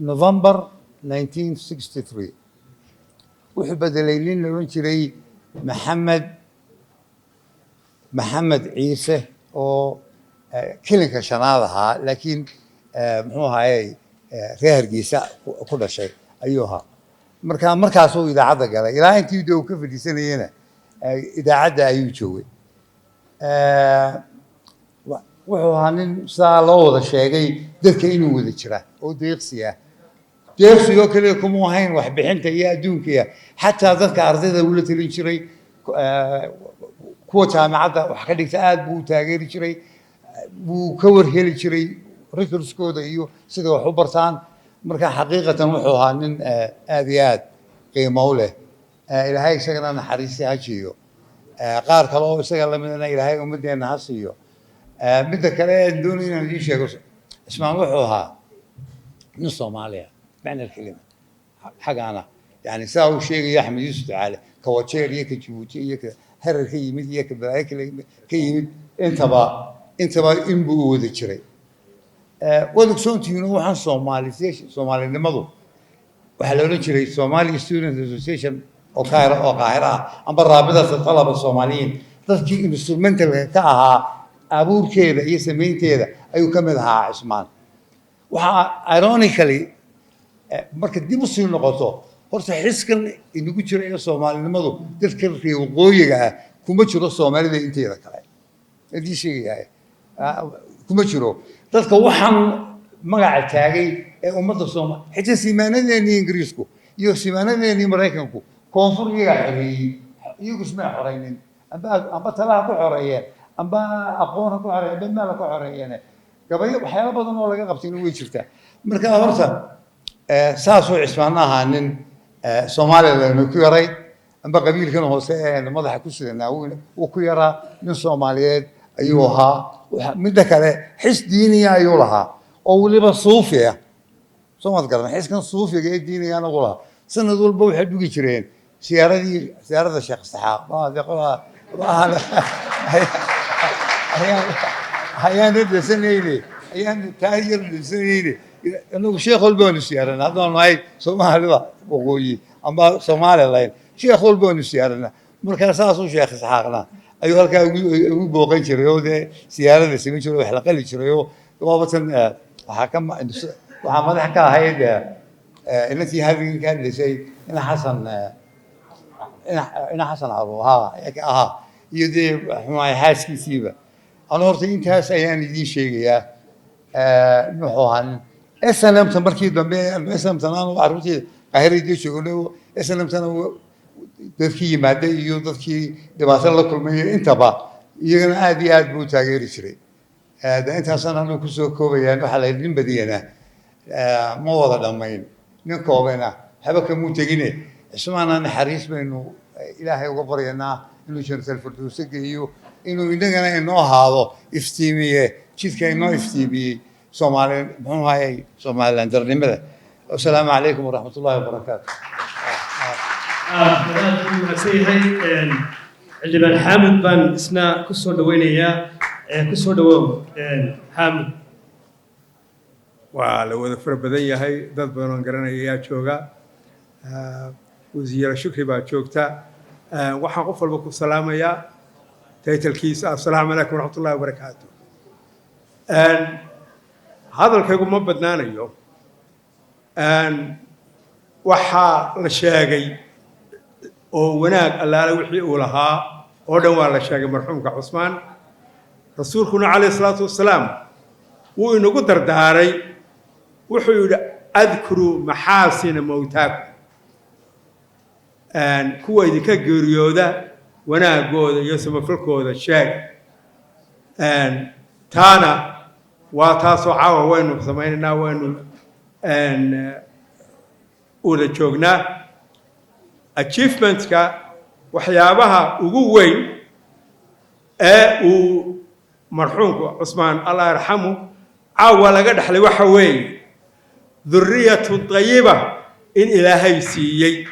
نوفمبر 1963 وحب دليلين لونشري محمد عيسى أو كلك شنادها لكن محو هاي غير جيسا كل شيء أيها مركاسو إذا عدا قال إلى أن تيجوا كيف دي سنة هنا إذا عدا أيوتشوي وهو هنن سالو هذا الشيء ذلك إنه وذا شرا وديقسيا ديقسيا كلكم وهين وحب حنت يا دونك يا حتى ذلك أرضه ولا تلين شري كوتا معدا وحكيت آد بو تاجر شري وكور هيل شري records-kooda iyo sida wax u bartaan marka xaqiiqatan wuxuu ahaa nin aad iyo aad qiimo u leh ilaahay isagana naxariista ha siiyo qaar kale oo isaga lamidana ilaahay ummadeenna ha siiyo midda kale aan doonay inaan idiin sheego cismaan wuxuu ahaa nin soomaaliya macna alkelima xagaana yani saa uu sheegaya axmed yuusuf ducaale ka wajeer iyo ka jabuuti iyo ka herer ka yimid iyo ka balaayo kale ka yimid intaba inbuu u wada jiray waad ogsoontihiin waxaan soomaalinimadu waxaa la odhan jiray Somali Student Association oo qaahira ah amba raabidada talaba Soomaaliyiin dadkii instrumentalka ka ahaa abuurkeeda iyo samaynteeda ayuu ka mid ahaa Cismaan waxaa ironically marka dib u sii noqoto horta xiskan inagu jira ee Soomaalinimadu dadka reer waqooyiga ah kuma jiro Soomaalida inteeda kale hadii sheegay kuma jiro dadka waxaan magaca taagay ee ummadda Soomaaliya xitaa simaanadeennii Ingiriisku iyo simaanadeennii Mareykanku koonfur iyaga xoriyey iyagu isma xoreynin amba talaha ku xoreeyeen amba aqoon ku xoreeyeen amba maal ku xoreeyeen gabayo waxyaabo badan oo laga qabtay way jirtaa marka horta saasoo Cismaan ahaa nin Soomaaliland ku yaray amba qabiilkan hoose ee madaxa ku sidanaa uu ku yaraa nin Soomaaliyeed ayuu ahaa midda kale xis diiniya ayuu lahaa oo waliba suufiya Soomaad garan xiskan suufiga ee diiniga anagu lahaa sanad walba waxay dhugi jireen siyaarada Sheekh Saxaab ayaan desanayne ayaan taayir desanayne anagu sheekh walba nu siyaarana hadaan nahay Soomaalida waqooyi amba Somaliland sheekh walba nu siyaarana marka saas uu Sheekh Saxaaqna ayuu halkaa ugu booqan jiray oo siyaarada samayn jiray wax la qali jiray oo waabatan waxaa madax ka ahayd inantii habeen ka hadlaysay ina xasan ahaa iyo dee xumaay xaaskiisiiba ana horta intaas ayaan idiin sheegayaa muxuu ahaa SNMta markii dambe SNMtana aan carruurtii qaahiradii joognay SNMtana dadkii yimaaday iyo dadkii dhibaato la kulmay intaba iyagana aad iyo aad buu taageeri jiray intaasaan anu kusoo koobayaan waxaa la nin badiyana ma wada dhammayn nin koobena haba kamuu tegine Cismaana naxariis baynu ilaahay uga baryanaa inuu jannatul firdaws geeyo inuu inagana inoo ahaado iftiimiye jidka inoo iftiimiyey muxuu hayay Somaliland darnimada assalaamu calaykum waraxmatullaahi wabarakaatu xildhibaan xaamud baan isna ku soo dhaweynayaa ku soo dhawow xaamud waa la wada fara badan yahay dad badan oo garanaya ayaa jooga wasiir shukri baa joogta waxaan qof walba ku salaamayaa taytalkiisa assalaamu calaykum waraxmatullaahi wabarakaatu hadalkaygu ma badnaanayo waxaa la sheegay oo wanaag allaale wixii uu lahaa oo dhan waa la sheegay marxuumka Cusmaan rasuulkuna calayhi salaatu wassalaam wuu inagu dardaaray wuxuu yidhi adkuru maxaasina mawtaakum kuwa idinka geeriyooda wanaagooda iyo samafalkooda sheeg taana waa taasoo caawa waynu samaynaynaa waynu wada joognaa achievementka waxyaabaha ugu weyn ee uu marxuumku Cusmaan Allah yarxamu caawa laga dhaxlay waxa weeye dhurriyatu tayyiba in ilaahay siiyey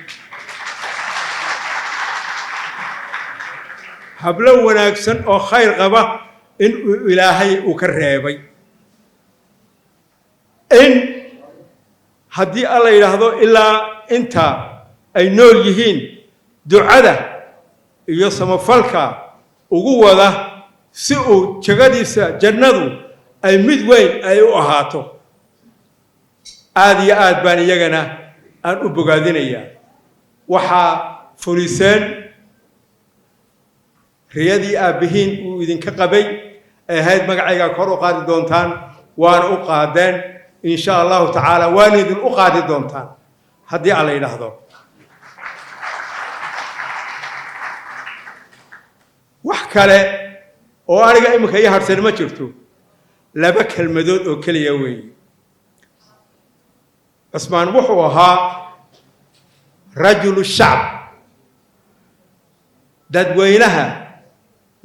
hablo wanaagsan oo khayr qaba in ilaahay uu ka reebay in haddii alla yidhaahdo ilaa inta ay nool yihiin ducada iyo samafalka ugu wada si uu jagadiisa jannadu ay mid weyn ay u ahaato aad iyo aad baan iyagana aan u bogaadinayaa waxaa fuliseen riyadii aabbihiin uu idinka qabay ay ahayd magacayga kor u qaadi doontaan waana u qaadeen insha allahu tacaala waana idin u qaadi doontaan haddii alla yidhaahdo wax kale oo aniga iminka ii harsan ma jirto laba kelmadood oo keliya weeye cusmaan wuxuu ahaa rajulu shacb dadweynaha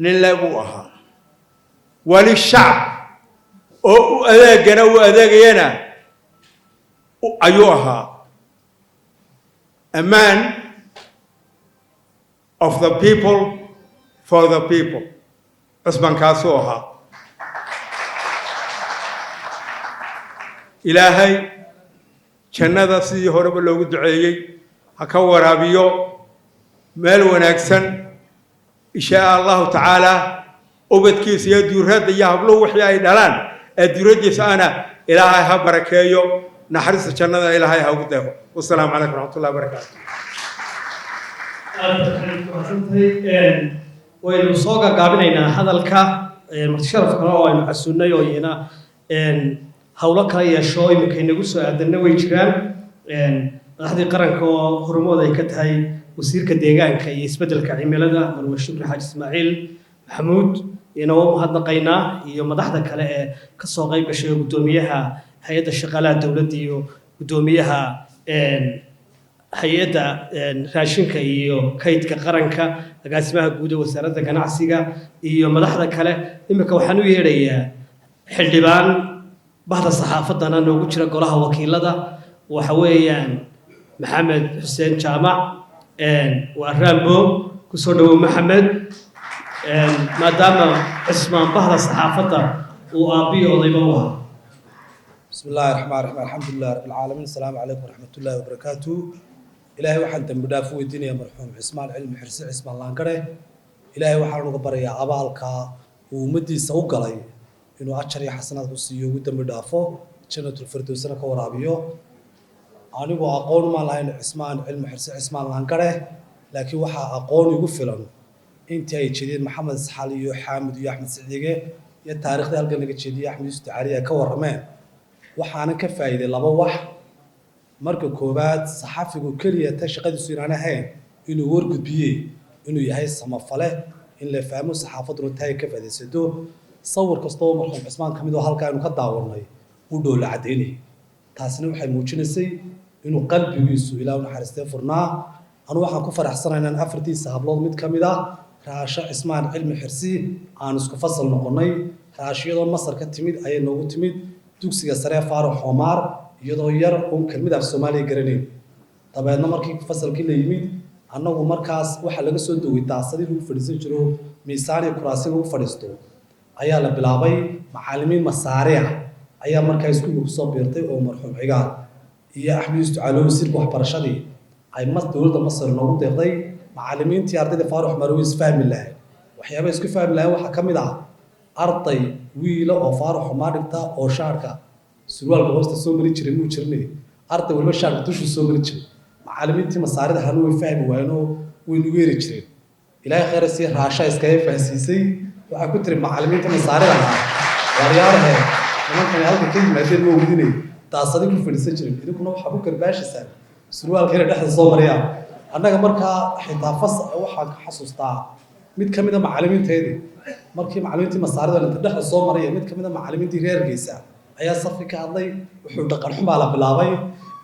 nin leebuu ahaa wali shacb oo u adeegana u adeegayana ayuu ahaa a man of the people for the people cusmaan kaasuu ahaa ilaahay jannada sidii horeba loogu duceeyey ha ka waraabiyo meel wanaagsan inshaa allahu tacaala ubadkiisa iyo duuradda iyo habluhu wixii ay dhalaan ee duuraddiisa ana ilaahay ha barakeeyo naxariista jannada ilaahay ha ugu deeqo wasalaamu calaykum waraxmatullahi wabarakaatu waynu soo gaagaabinaynaa hadalka martisharaf kale oo aynu casunnay oo iyana hawlo kala yeesho iminka inagu soo aadanna way jiraan madaxdii qaranka oo hormood ay ka tahay wasiirka deegaanka iyo isbeddelka cimilada marwe shukri xaaji ismaaciil maxamuud iyana waa mahadnaqaynaa iyo madaxda kale ee ka soo qayb gashay oo guddoomiyaha hay-adda shaqaalaha dowladda iyo guddoomiyaha hay-adda raashinka iyo kaydka qaranka agaasimaha guud ee wasaaradda ganacsiga iyo madaxda kale iminka waxaan u yeedhayaa xildhibaan bahda saxaafaddana noogu jira golaha wakiilada waxa weeyaan maxamed xuseen jaamac waa raambo kusoo dhawow maxamed maadaama cismaan bahda saxaafadda uu aabbiyo odayba u ahaa بسم الله الرحمن الرحيم الحمد لله رب العالمين السلام عليكم ورحمة الله وبركاته إلهي وحن تنبدافو الدنيا مرحوم عثمان علم حرسي عثمان لانكره إلهي وحن نقبر يا أبالك ومدي سوق لي إنه أشري حسنات وسيو وتنبدافو جنة الفردوس أنا كورابيو أنا وأقول ما لين عثمان علم حرسي عثمان لانكره لكن وحا أقول يقفلن أنت هاي شديد محمد سحالي وحامد وأحمد سعيدة يا تاريخ ده هلقنا كشديد أحمد يستعارية كورمان waxaana ka faa'iiday laba wax marka koobaad saxafigu kaliya ta shaqadiisu inaan ahayn inuu wargudbiyey inuu yahay samafale in la fahmo saxaafaduna tahay ka faa'iidaysato sawir kastoo marxuum Cismaan kamid oo halka aynu ka daawanay u dhow la cadeynay taasina waxay muujinaysay inuu qalbigiisu ilaahay u naxariistay furnaa anu waxaan ku faraxsanahay inaan afartiisa hablood mid kamid ah raasha Cismaan cilmi xirsi aan isku fasal noqonay raashiyadoo Masar ka timid ayay noogu timid dugsiga sare Faarax Omar iyadoo yar oo kelmad af Soomaaliya garanay tabaadna markii fasalkii la yimid annagu markaas waxa laga soo daway taasadii lagu fadhiisan jiro miisaan iyo kuraasi lagu fadhiisto ayaa la bilaabay macallimiin masaari ah ayaa markaa iskuulka ku soo biirtay oo marxuum cigaal iyo Axmed Istucaalo wasiirka waxbarashadii ay dowladda Masar noogu deeqday macallimiintii ardayda Faarax Omar oo isfahmi lahayd waxyaabo isku fahmi lahayd waxa kamid ah arday wiilo oo Faarax Omar dhigta oo shaarka surwaalka hoosta soo mari jiray muu jirnay arday walba shaarka dusha soo mari jiray macallimiintii masaarida hanu way fahmi waayeen way nugu yeeri jireen ilaahay khayr si raasha iskaga faahsiisay waxa ku tiri macallimiinta masaarida waryaaraha nimankan halka ka yimaadeen oo wadinay taasadi ku fadhiisan jiray idinkuna waxa ku karbaashaysan surwaalka dhexda soo mariya annaga markaa xitaa waxaan ka xasuustaa mid kamid ah macallimiinteedii markii macallimiintii masaarida inta dhexda soo maraya mid kamid ah macallimiintii reer Geesa ayaa safki ka hadlay wuxuu dhaqan xumaa la bilaabay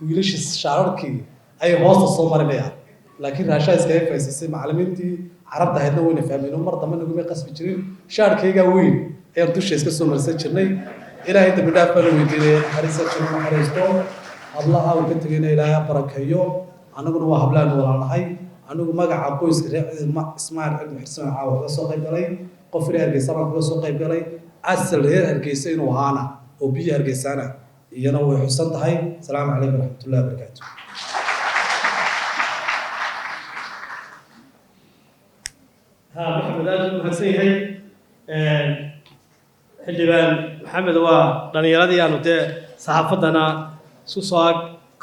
wiilashii shaararkii ay hoosta soo marinayaan laakiin raasha iskaga faysisay macallimiintii carabta ahaydna wayna fahmeen mar dambe nagu ma qasbi jirin shaarkayga weyn ee dusha iska soo marsan jirnay ilaahay dambi dhaaf baa weydiinay xariisa jirno xariisto Allah uu ka tagayna ilaahay barakeeyo anaguna waa hablaan walaalahay anigu magaca qoyska reer Ismaan ibn Xirsan caawa ka soo qayb galay qof reer Hargeysa ka soo qayb galay asal reer Hargeysa inuu ahaana oo biyo Hargeysana iyana way xusan tahay salaamu calaykum waraxmatullaahi wabarakaatuh محمد آدم محسن xildhibaan maxamed waa dhalinyaradii aanu dee saxaafaddana isu soo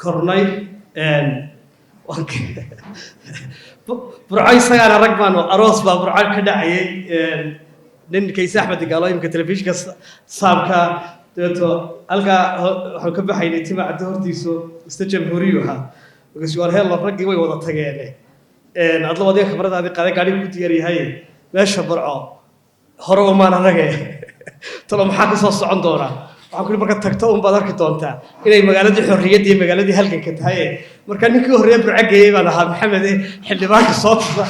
kornay burco isagaana rag baanu aroos baa burco ka dhacayay nin kayse axmed gaalo imika telefishinka saabka dabeeto halkaa waxaan ka baxaynay timacadda hortiisu ista jamhuuriyu ahaa markaasuu war heello raggii way wada tageen adla wadiga khibradaadii qaaday gaadhiga ku diyaar yahay meesha burco hore umaan arage talo maxaa ka soo socon doonaa waxaan ku marka tagto un baad arki doontaa inay magaaladii xorriyadda iyo magaaladii halganka tahay marka ninkii horreeya burcageeyey baan ahaa maxamed xildhibaanka soo tusa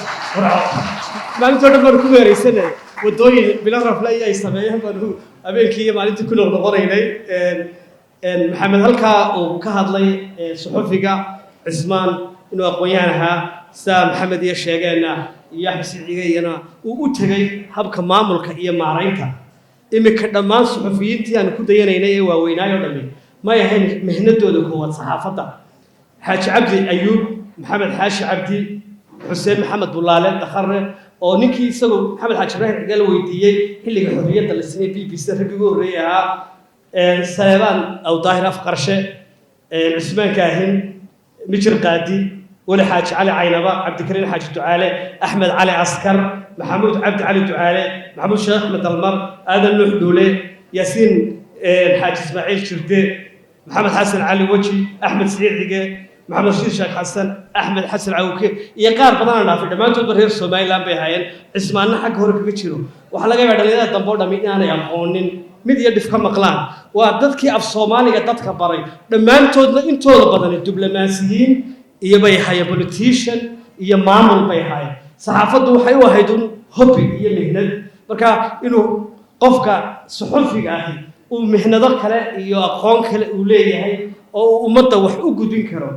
maalintoo dhan baan ku weeraysanay waddooyin bilo rafle iyo ay sameeyeen baan habeenkii iyo maalintii ku noqnoqonaynay maxamed halkaa uu ka hadlay suxufiga cismaan inuu aqoon-yahan ahaa sidaa maxamed iyo sheegeenna iyo axmed siciigayana uu u tegay habka maamulka iyo maaraynta iminka dhammaan suxufiyiintii aan ku dayanaynay ee waaweynaayoo dhammi may ahayn mihnadooda koowaad saxaafadda xaaji cabdi ayuub maxamed xaashi cabdi xuseen maxamed bulaale dakharre oo ninkii isagu maxamed xaaji ibraahim cigaal weydiiyey xilliga xorriyadda la siinay b b c raggii ugu horreeyay ahaa saleebaan awdaahir afqarshe cismaan kaahin mijir qaadi weli xaaji cali caynaba cabdikariin xaaji ducaale axmed cali askar maxamuud cabdi cali ducaale maxamuud sheekh axmed dalmar aadan nuux dhuule yaasiin xaaji ismaaciil jirde maxamed xasan cali weji axmed siciid cige maxamed rashiid sheekh xasan axmed xasan cawke iyo qaar badan aan dhaafay dhammaantoodba reer somaliland bay ahaayeen cismaanna xagga hore kaga jiro waxaa laga yaabaa dhalinyarada dambe oo dhammi inaanay aqoonin mid iyo dhif ka maqlaan waa dadkii af soomaaliga dadka baray dhammaantoodna intooda badani diblomaasiyiin iyo bay ahaayeen politician iyo maamul bay ahaayeen saxaafaddu waxay u ahayd un hobby iyo mihnad marka inuu qofka suxufiga ahi uu mihnado kale iyo aqoon kale uu leeyahay oo uu ummadda wax u gudbin karo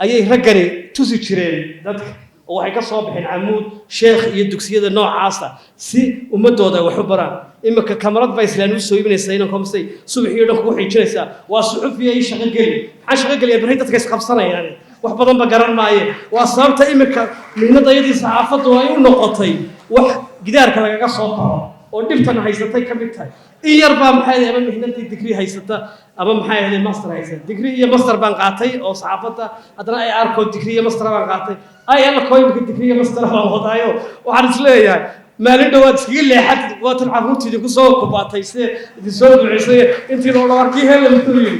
ayay raggani tusi jireen dadka oo waxay ka soo baxeen camuud sheekh iyo dugsiyada noocaasa si ummadooda ay wax u baraan iminka kamarad baa islaan u soo iibinaysaa inaan komsay subaxii dhan kugu xiijinaysaa waa suxufiya ii shaqo geli maxaan shaqo geliyaa berri dadka isqabsanayaan wax badan ba garan maaye waa sababta iminka mihnadayadii saxaafaddu ay u noqotay wax gidaarka lagaga soo baxo oo dhibtan haysatay ka mid tahay in yar baa maxay ahayd ama mihnadii digrii haysata ama maxay ahayd master haysata digrii iyo master baan qaatay oo saxaafadda haddana ay arko digrii iyo master baan qaatay ay alla kooyinka digrii iyo master baan wadaayo waxaan isleeyahay maalin dhowaad iskaga leexad waatan carruurtii idinku soo kubaatay see idin soo duceysay intii loo dhawarkii hele muxuu yidhi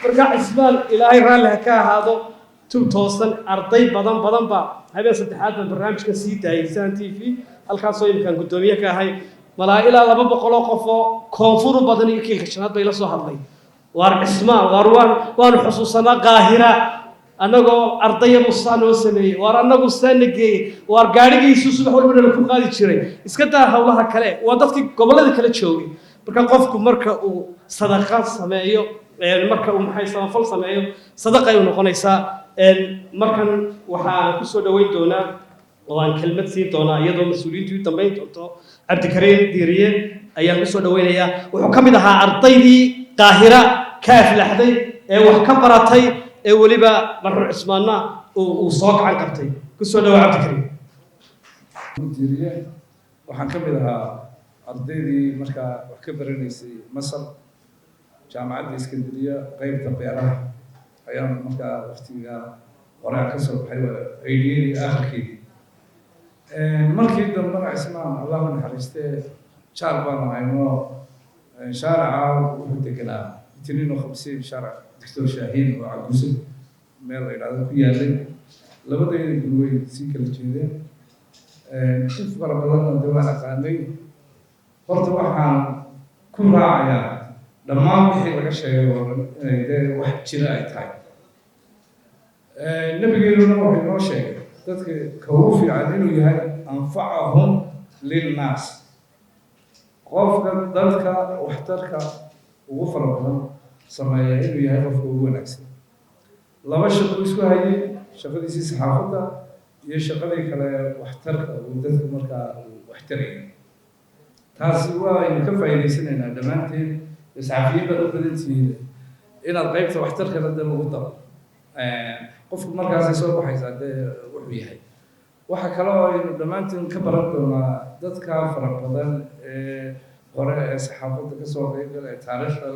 marka cismaan ilaahay raalli ha ka ahaado tub toosan arday badan baa habeen saddexaad baan barnaamijkan sii daayay saan t v halkaasoo imkaan guddoomiye ka ahay malaa ilaa 200 qof oo koonfur badan iyo kiilka shanaad bay la soo hadlay waar cismaan waan xusuusanaa qaahira annagoo ardaya musaan oo sameeyey waar annagu saanageeyey waar gaadhigiisu subax walba la ku qaadi jiray iska daa hawlaha kale waa dadkii gobollada kala joogay marka qofku marka uu sadaqa sameeyo marka uu maxay samafal sameeyo sadaqa ay noqonaysaa markan waxaan ku soo dhaweyn doonaa oo aan kelmad siin doonaa iyadoo mas-uuliyiintu u dambayn doonto cabdikariin diiriye ayaan ku soo dhaweynayaa wuxuu ka mid ahaa ardaydii qaahira ka aflaxday ee wax ka baratay ee weliba marxuum cismaanna uu soo gacan qabtay ku soo dhawa cabdikariin diiriye waxaan ka mid ahaa ardaydii markaa wax ka baranaysay masar jaamacadda iskandariya qaybta beeraha ayaan markaa waqtiga hore ka soo baxay aydiyadii aakhirkeedii markii dambena cismaan allah u naxariistee jaar baan ahayno shaarica wuxuu deganaa itiniino 50 shaaric dictor shaahiin oo caguuso meel la yidhaahdo ku yaalay labadayda gurwey sii kala jeedeen in fara badanna de waan aqaanay horta waxaan ku raacayaa dhammaan wixii laga sheegay oo dhan inay dee wax jira ay tahay nabigeennuna wuxuu inoo sheegay dadka ka ugu fiican inuu yahay anfacahum lilnaas qofka dadka waxtarka ugu fara badan sameeya inuu yahay qofka ugu wanaagsan laba shaqo isku hayay shaqadiisii saxaafadda iyo shaqadii kale waxtarka uu dadku markaa waxtarayay taasi waa aynu ka faa'iidaysanaynaa dhammaanteen saxafiyiin baad u badan tihiin inaad qaybta waxtarkana dee lagu daro qofku markaasay soo baxaysaa dee wuxuu yahay waxa kale oo aynu dhammaanteen ka baran doonaa dadka fara badan ee hore ee saxaafadda ka soo qaybgala ee taariikhda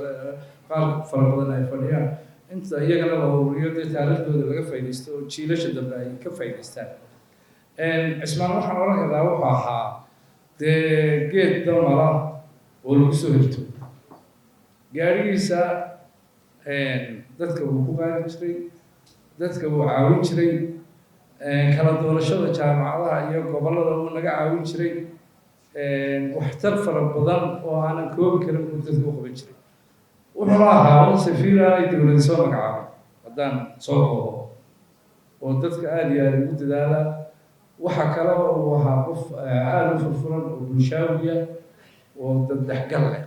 qaar fara badan ay fadhiyaan inta iyagana la howriyo dee taariikhdooda laga faa'iidaysto oo jiilasha dambe ay ka faa'iidaystaan cismaan waxaan oran karaa wuxuu ahaa dee geed damala oo lagu soo hirto gaadhigiisa dadka wuu ku qaadi jiray dadka wuu caawin jiray kala doorashada jaamacadaha iyo gobollada wuu naga caawin jiray waxtar fara badan oo aanan koobi karin buu dadka u qaban jiray wuxuu ahaa un safiira ay dowlada soo magacaabay haddaan soo koobo oo dadka aada iyo aada ugu dadaala waxa kale oo uu ahaa qof aada u furfuran oo bulshaawiya oo dad dhexgal leh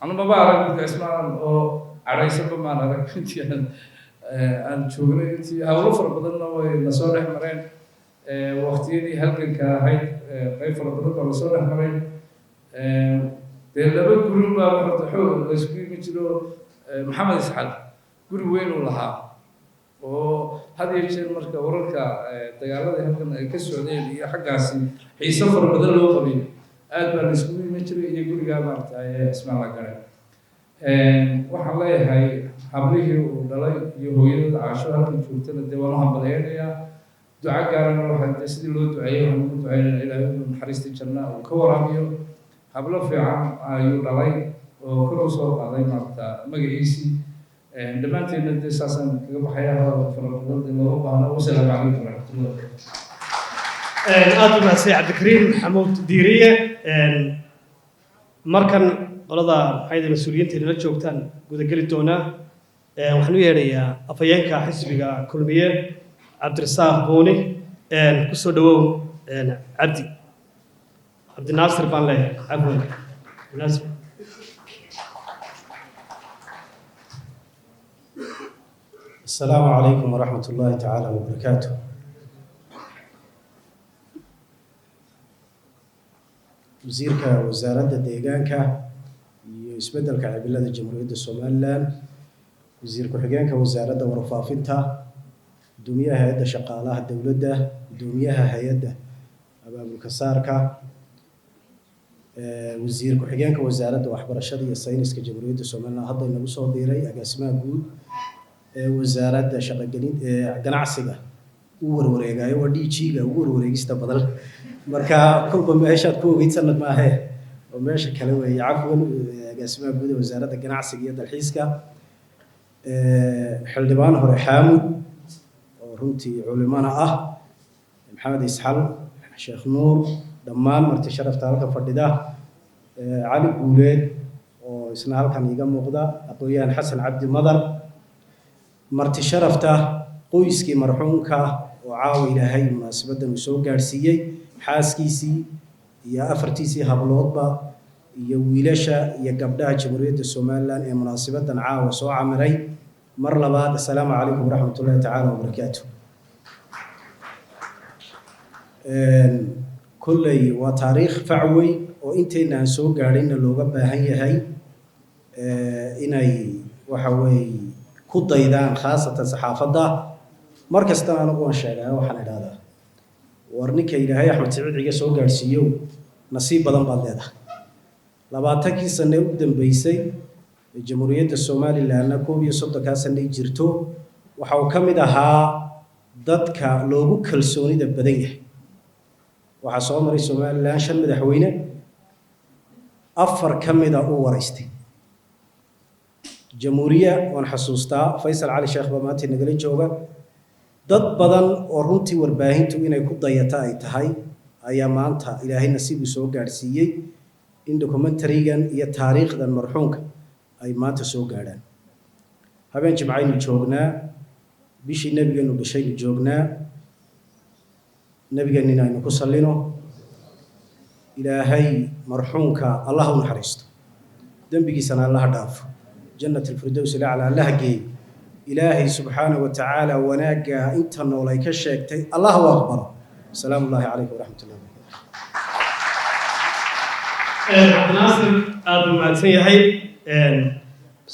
anu maba arag dadka cismaan oo cadhaysanba maan arag intii aan joognay intii hawlo fara badanna way lasoo dhex mareen waqtiyadii halganka ahayd qayb fara badan baa lasoo dhex maray dee laba gurin baa horta xoog laysku yimi jiro maxamed isxaaq guri weyn uu lahaa oo had iyo jeer marka wararka dagaaladii halkan ay ka socdeen iyo xaggaasi xiiso fara badan loo qabay aad baa laysku yimi jiray iyo gurigaa maaragtay ismaan la garay waxaan leeyahay hablihii uu dhalay iyo hooyadooda caasho halkan joogtana dee waan u hambaleynayaa duca gaarana waxaa sidii loo duceeyey waxaan ugu duceynaya ilaahay inuu naxariista janna uu ka waraabiyo hablo fiican ayuu dhalay oo kor u soo qaaday maaragta magaciisii dhammaanteedna dee saasaan kaga baxaya hadalka fara badan dee looga baahno wasalaamu calaykum waraxmatullahi aad u mahadsan cabdikariim maxamuud diiriye markan qolada maxayda mas-uuliyiinteena la joogtaan gudageli doonaa waxaan u yeedhayaa afhayeenka xisbiga kulmiye cabdirasaaq buuni ku soo dhawow cabdinaasir baan leeyahay cafwan cabdinaasir السلام عليكم ورحمة الله تعالى وبركاته. وزيرك وزارة الديجانكا يسبدل كعبلة الجمهورية الصومالية وزير كحجانك وزارة ورفافنتا دوميها هيدا شقالها الدولة دوميها هيدا أباب الكساركا وزير كحجانك وزارة وحبر الشرية الساينس كجمهورية الصومالية هذا النبي صديري أجسمه جود wasaaradda ganacsiga u warwareegayo waa DG-ga ugu warwareegista badan marka kolba meeshaad ku ogeyd sanad maahe oo meesha kale weeye cafwan agaasimaha guud ee wasaaradda ganacsiga iyo dalxiiska xildhibaan hore xaamud oo runtii culimana ah maxamed isxal sheekh nuur dhammaan marti sharafta halka fadhida cali guuleed oo isna halkan iga muuqda aqoon-yahan xasan cabdi madar marti sharafta qoyskii marxuumka oo caawa ilaahay munaasabadan uu soo gaarsiiyey xaaskiisii iyo afartiisii habloodba iyo wiilasha iyo gabdhaha jamhuuriyadda somalilan ee munaasabadan caawa soo camiray mar labaad assalaamu calaykum waraxmatullaahi tacaala wabarakaatu kolley waa taariikh facwey oo intayna aan soo gaadhayna looga baahan yahay inay waxa weeye ku daydaan khaasatan saxaafadda mar kastana anigu waan sheegaa waxaan idhahdaa war ninka ilaahay axmed siciid ciga soo gaadhsiiyo nasiib badan baad leedahay 20kii sane u dambeysay jamhuuriyadda somalilandna 31 sane jirto waxa uu ka mid ahaa dadka loogu kalsoonida badan yahay waxaa soo maray somaliland 5 madaxweyne 4 ka mid ah uu waraystay jamhuuriya waan xasuustaa faysal cali sheekh bamaanti nagala jooga dad badan oo runtii warbaahintu inay ku dayata ay tahay ayaa maanta ilaahay nasiib u soo gaarsiiyay in documentary-gan iyo taariikhdan marxuumka ay maanta soo gaadhaan habeen jimcaynu joognaa bishii nabigeenu dhashaynu joognaa nabigeennina aynu ku sallino ilaahay marxuumka allah u naxariisto dembigiisana allaha dhaafo جنة الفردوس الأعلى الله جي إلهي سبحانه وتعالى وناجى أنت نولاي كشكتي الله أكبر السلام الله عليكم ورحمة الله وبركاته. عبد الناصر أبو معتني هاي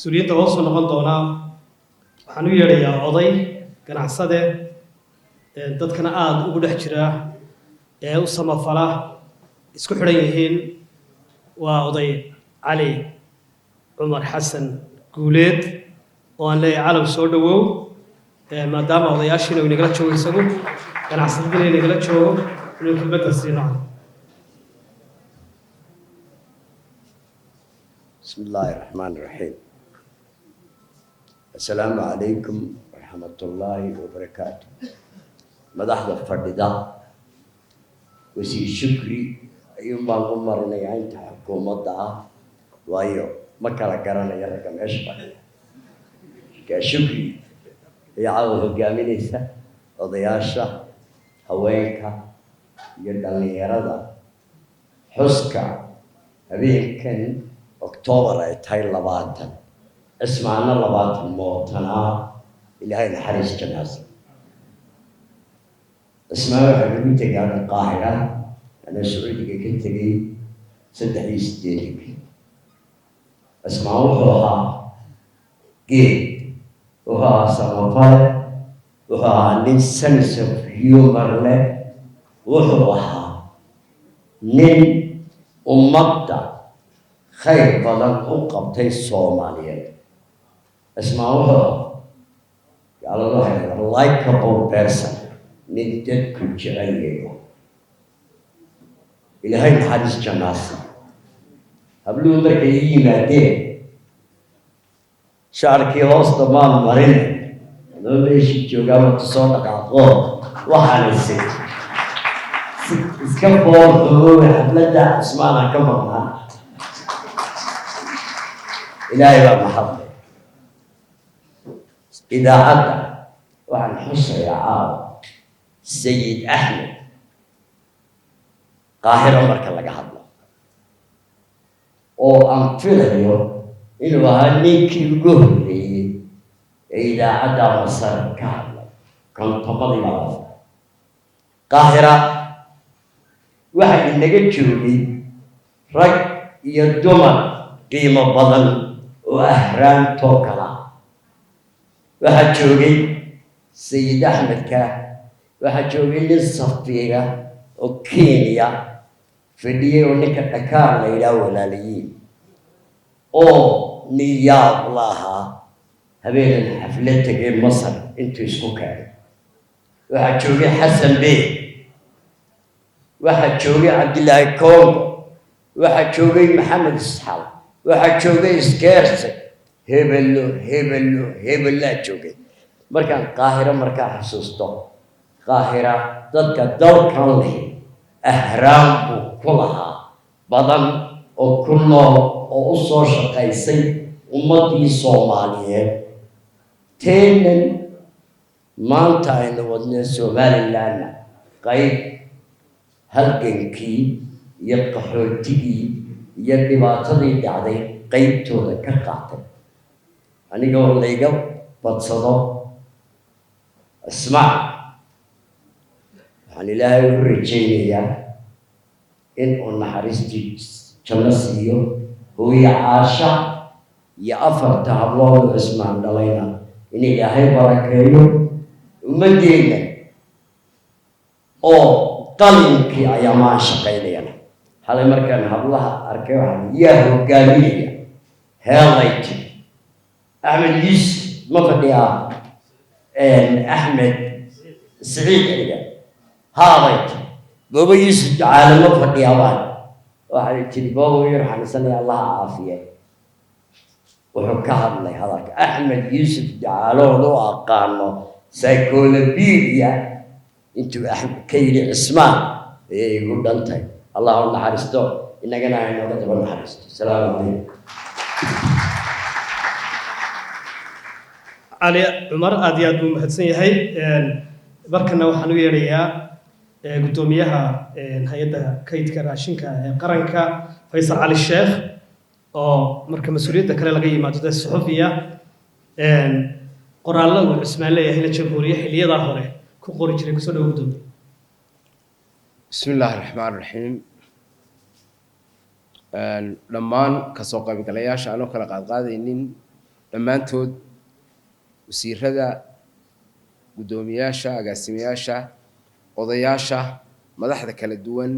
سوريا تواصل نقطنا حنويا يا عضي كان عصده دت كان عاد وقول حجرة وسما فلا اسكو حريهين وعضي علي عمر حسن guuleed oo aan leeyahay calam soo dhawow maadaama odayaashiina inagala joogo isagu ganacsadina inagala joogo inuu kelmadda siino بسم الله الرحمن الرحيم السلام عليكم ورحمة الله وبركاته مدحضة فردة وسي شكري ayuun baan u marinayaa inta xukuumadda ah waayo ma kala garanaya ragga meesha fadhiya kaa shukri ayaa caawa hogaaminaysa odayaasha haweenka iyo dhallinyarada xuska habeenkan oktoobar ay tahay 20 cismaana 20 mootanaa ilaahay naxariis janaasa cismaan waxaa lagu tegay Qaahira أنا سعودي كنت لي 63 أسمعوها جيد وها سمفر وها نسنس هيومر له وها نين أمتا خير بدن أقبتي الصومالية أسمعوها يا الله likable person ندت كل شيء إلهي الحديث جناسي هبلو ذاك يمادين شعركي وسط مال مرين لو ليش جوجا تصونك عقول وحنسي اسكبور هو حبلدا اسمعنا كمان إلهي بقى محبة إذا عدى وعن حصة يا عاو السيد أحمد قاهرة مركز لقى حضنا أو أنفذه إنه هنيكي الجهري إذا عدا مصر كامل كان تمضي معه قاهرة واحد النجد شوفي رج يدوم قيمة بدن وأهرام توكلا واحد شوفي سيد أحمد كا واحد شوفي للصفيرة وكينيا فديه ونك أكار ليلا ولا لين أو نياب لها هبين حفلتك مصر أنتوا اسمكان واحد شوقي حسن بيه واحد شوقي عبد الله كونغو واحد شوقي محمد السحال واحد شوقي سكيرسي هبل لا شوقي مركان قاهرة مركان حسوستو قاهرة ضدك دور كان لي أهرام كلها بدن وكله وأصور شقيسي أمتي صومالية تنن مانتاين ودن سومالي لنا قيد هلقنكي يقحوتي يدباتي دعدي قيدتو ذكرقاتي أنا قول ليقو بتصدو اسمع يعني لا يرجيني إن النحرستي جلسيو هو عاشا يأفر تعبلون اسمان دلينا إن إلهي بركيو ومدينة أو قلنك أيام شقيلينا هذا مركان هبلها أركيوها ياهو قالية هالايتي أحمد يوسف مفديها أحمد سعيد إليه هاضيت بابا يوسف عالم فدي أوان واحد تري بابا يرحم سنة الله عافية وحكاها الله هذاك أحمد يوسف جعلوه له أقانه سيكولوبيديا أنتوا أحمد كيري عثمان يقول أنت اللهم حرستو إنك أنا هنا وكتب حرستو السلام عليكم علي عمر أدياد محسن هاي بركنا وحنو يريا قدوميها هيدا كيد كراشينكا قرنكا فيصل علي الشيخ أو مركز مسؤولية كلا لقي مادة الصحفية قرآن الله والإسماعيلية هي الجمهورية حلية ظاهرة كقول جري كسر وقدوم بسم الله الرحمن الرحيم لما كسوق بكلياش أنا كلا قاعد إنين لما أنتود وسير هذا قدومياشا قاسمياشا odayaasha madaxda kala duwan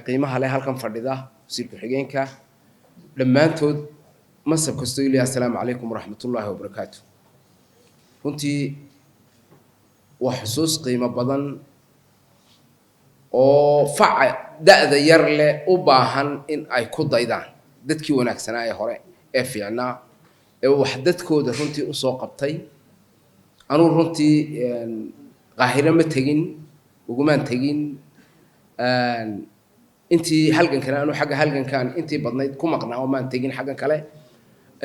qiimaha leh halkan fadhida wasiirka xigeenka dhammaantood masab kasto ilaa assalaamu calaykum waraxmatullaahi wabarakaatu runtii waa xusuus qiimo badan oo faca da'da yar leh u baahan in ay ku daydaan dadkii wanaagsanaa ee hore ee fiicnaa ee wax dadkooda runtii u soo qabtay anuu runtii qaahiro ma tegin ugumaan tegin intii halgankan aanu xagga halgankan intii badnayd ku maqnaa oo maan tegin xaggan kale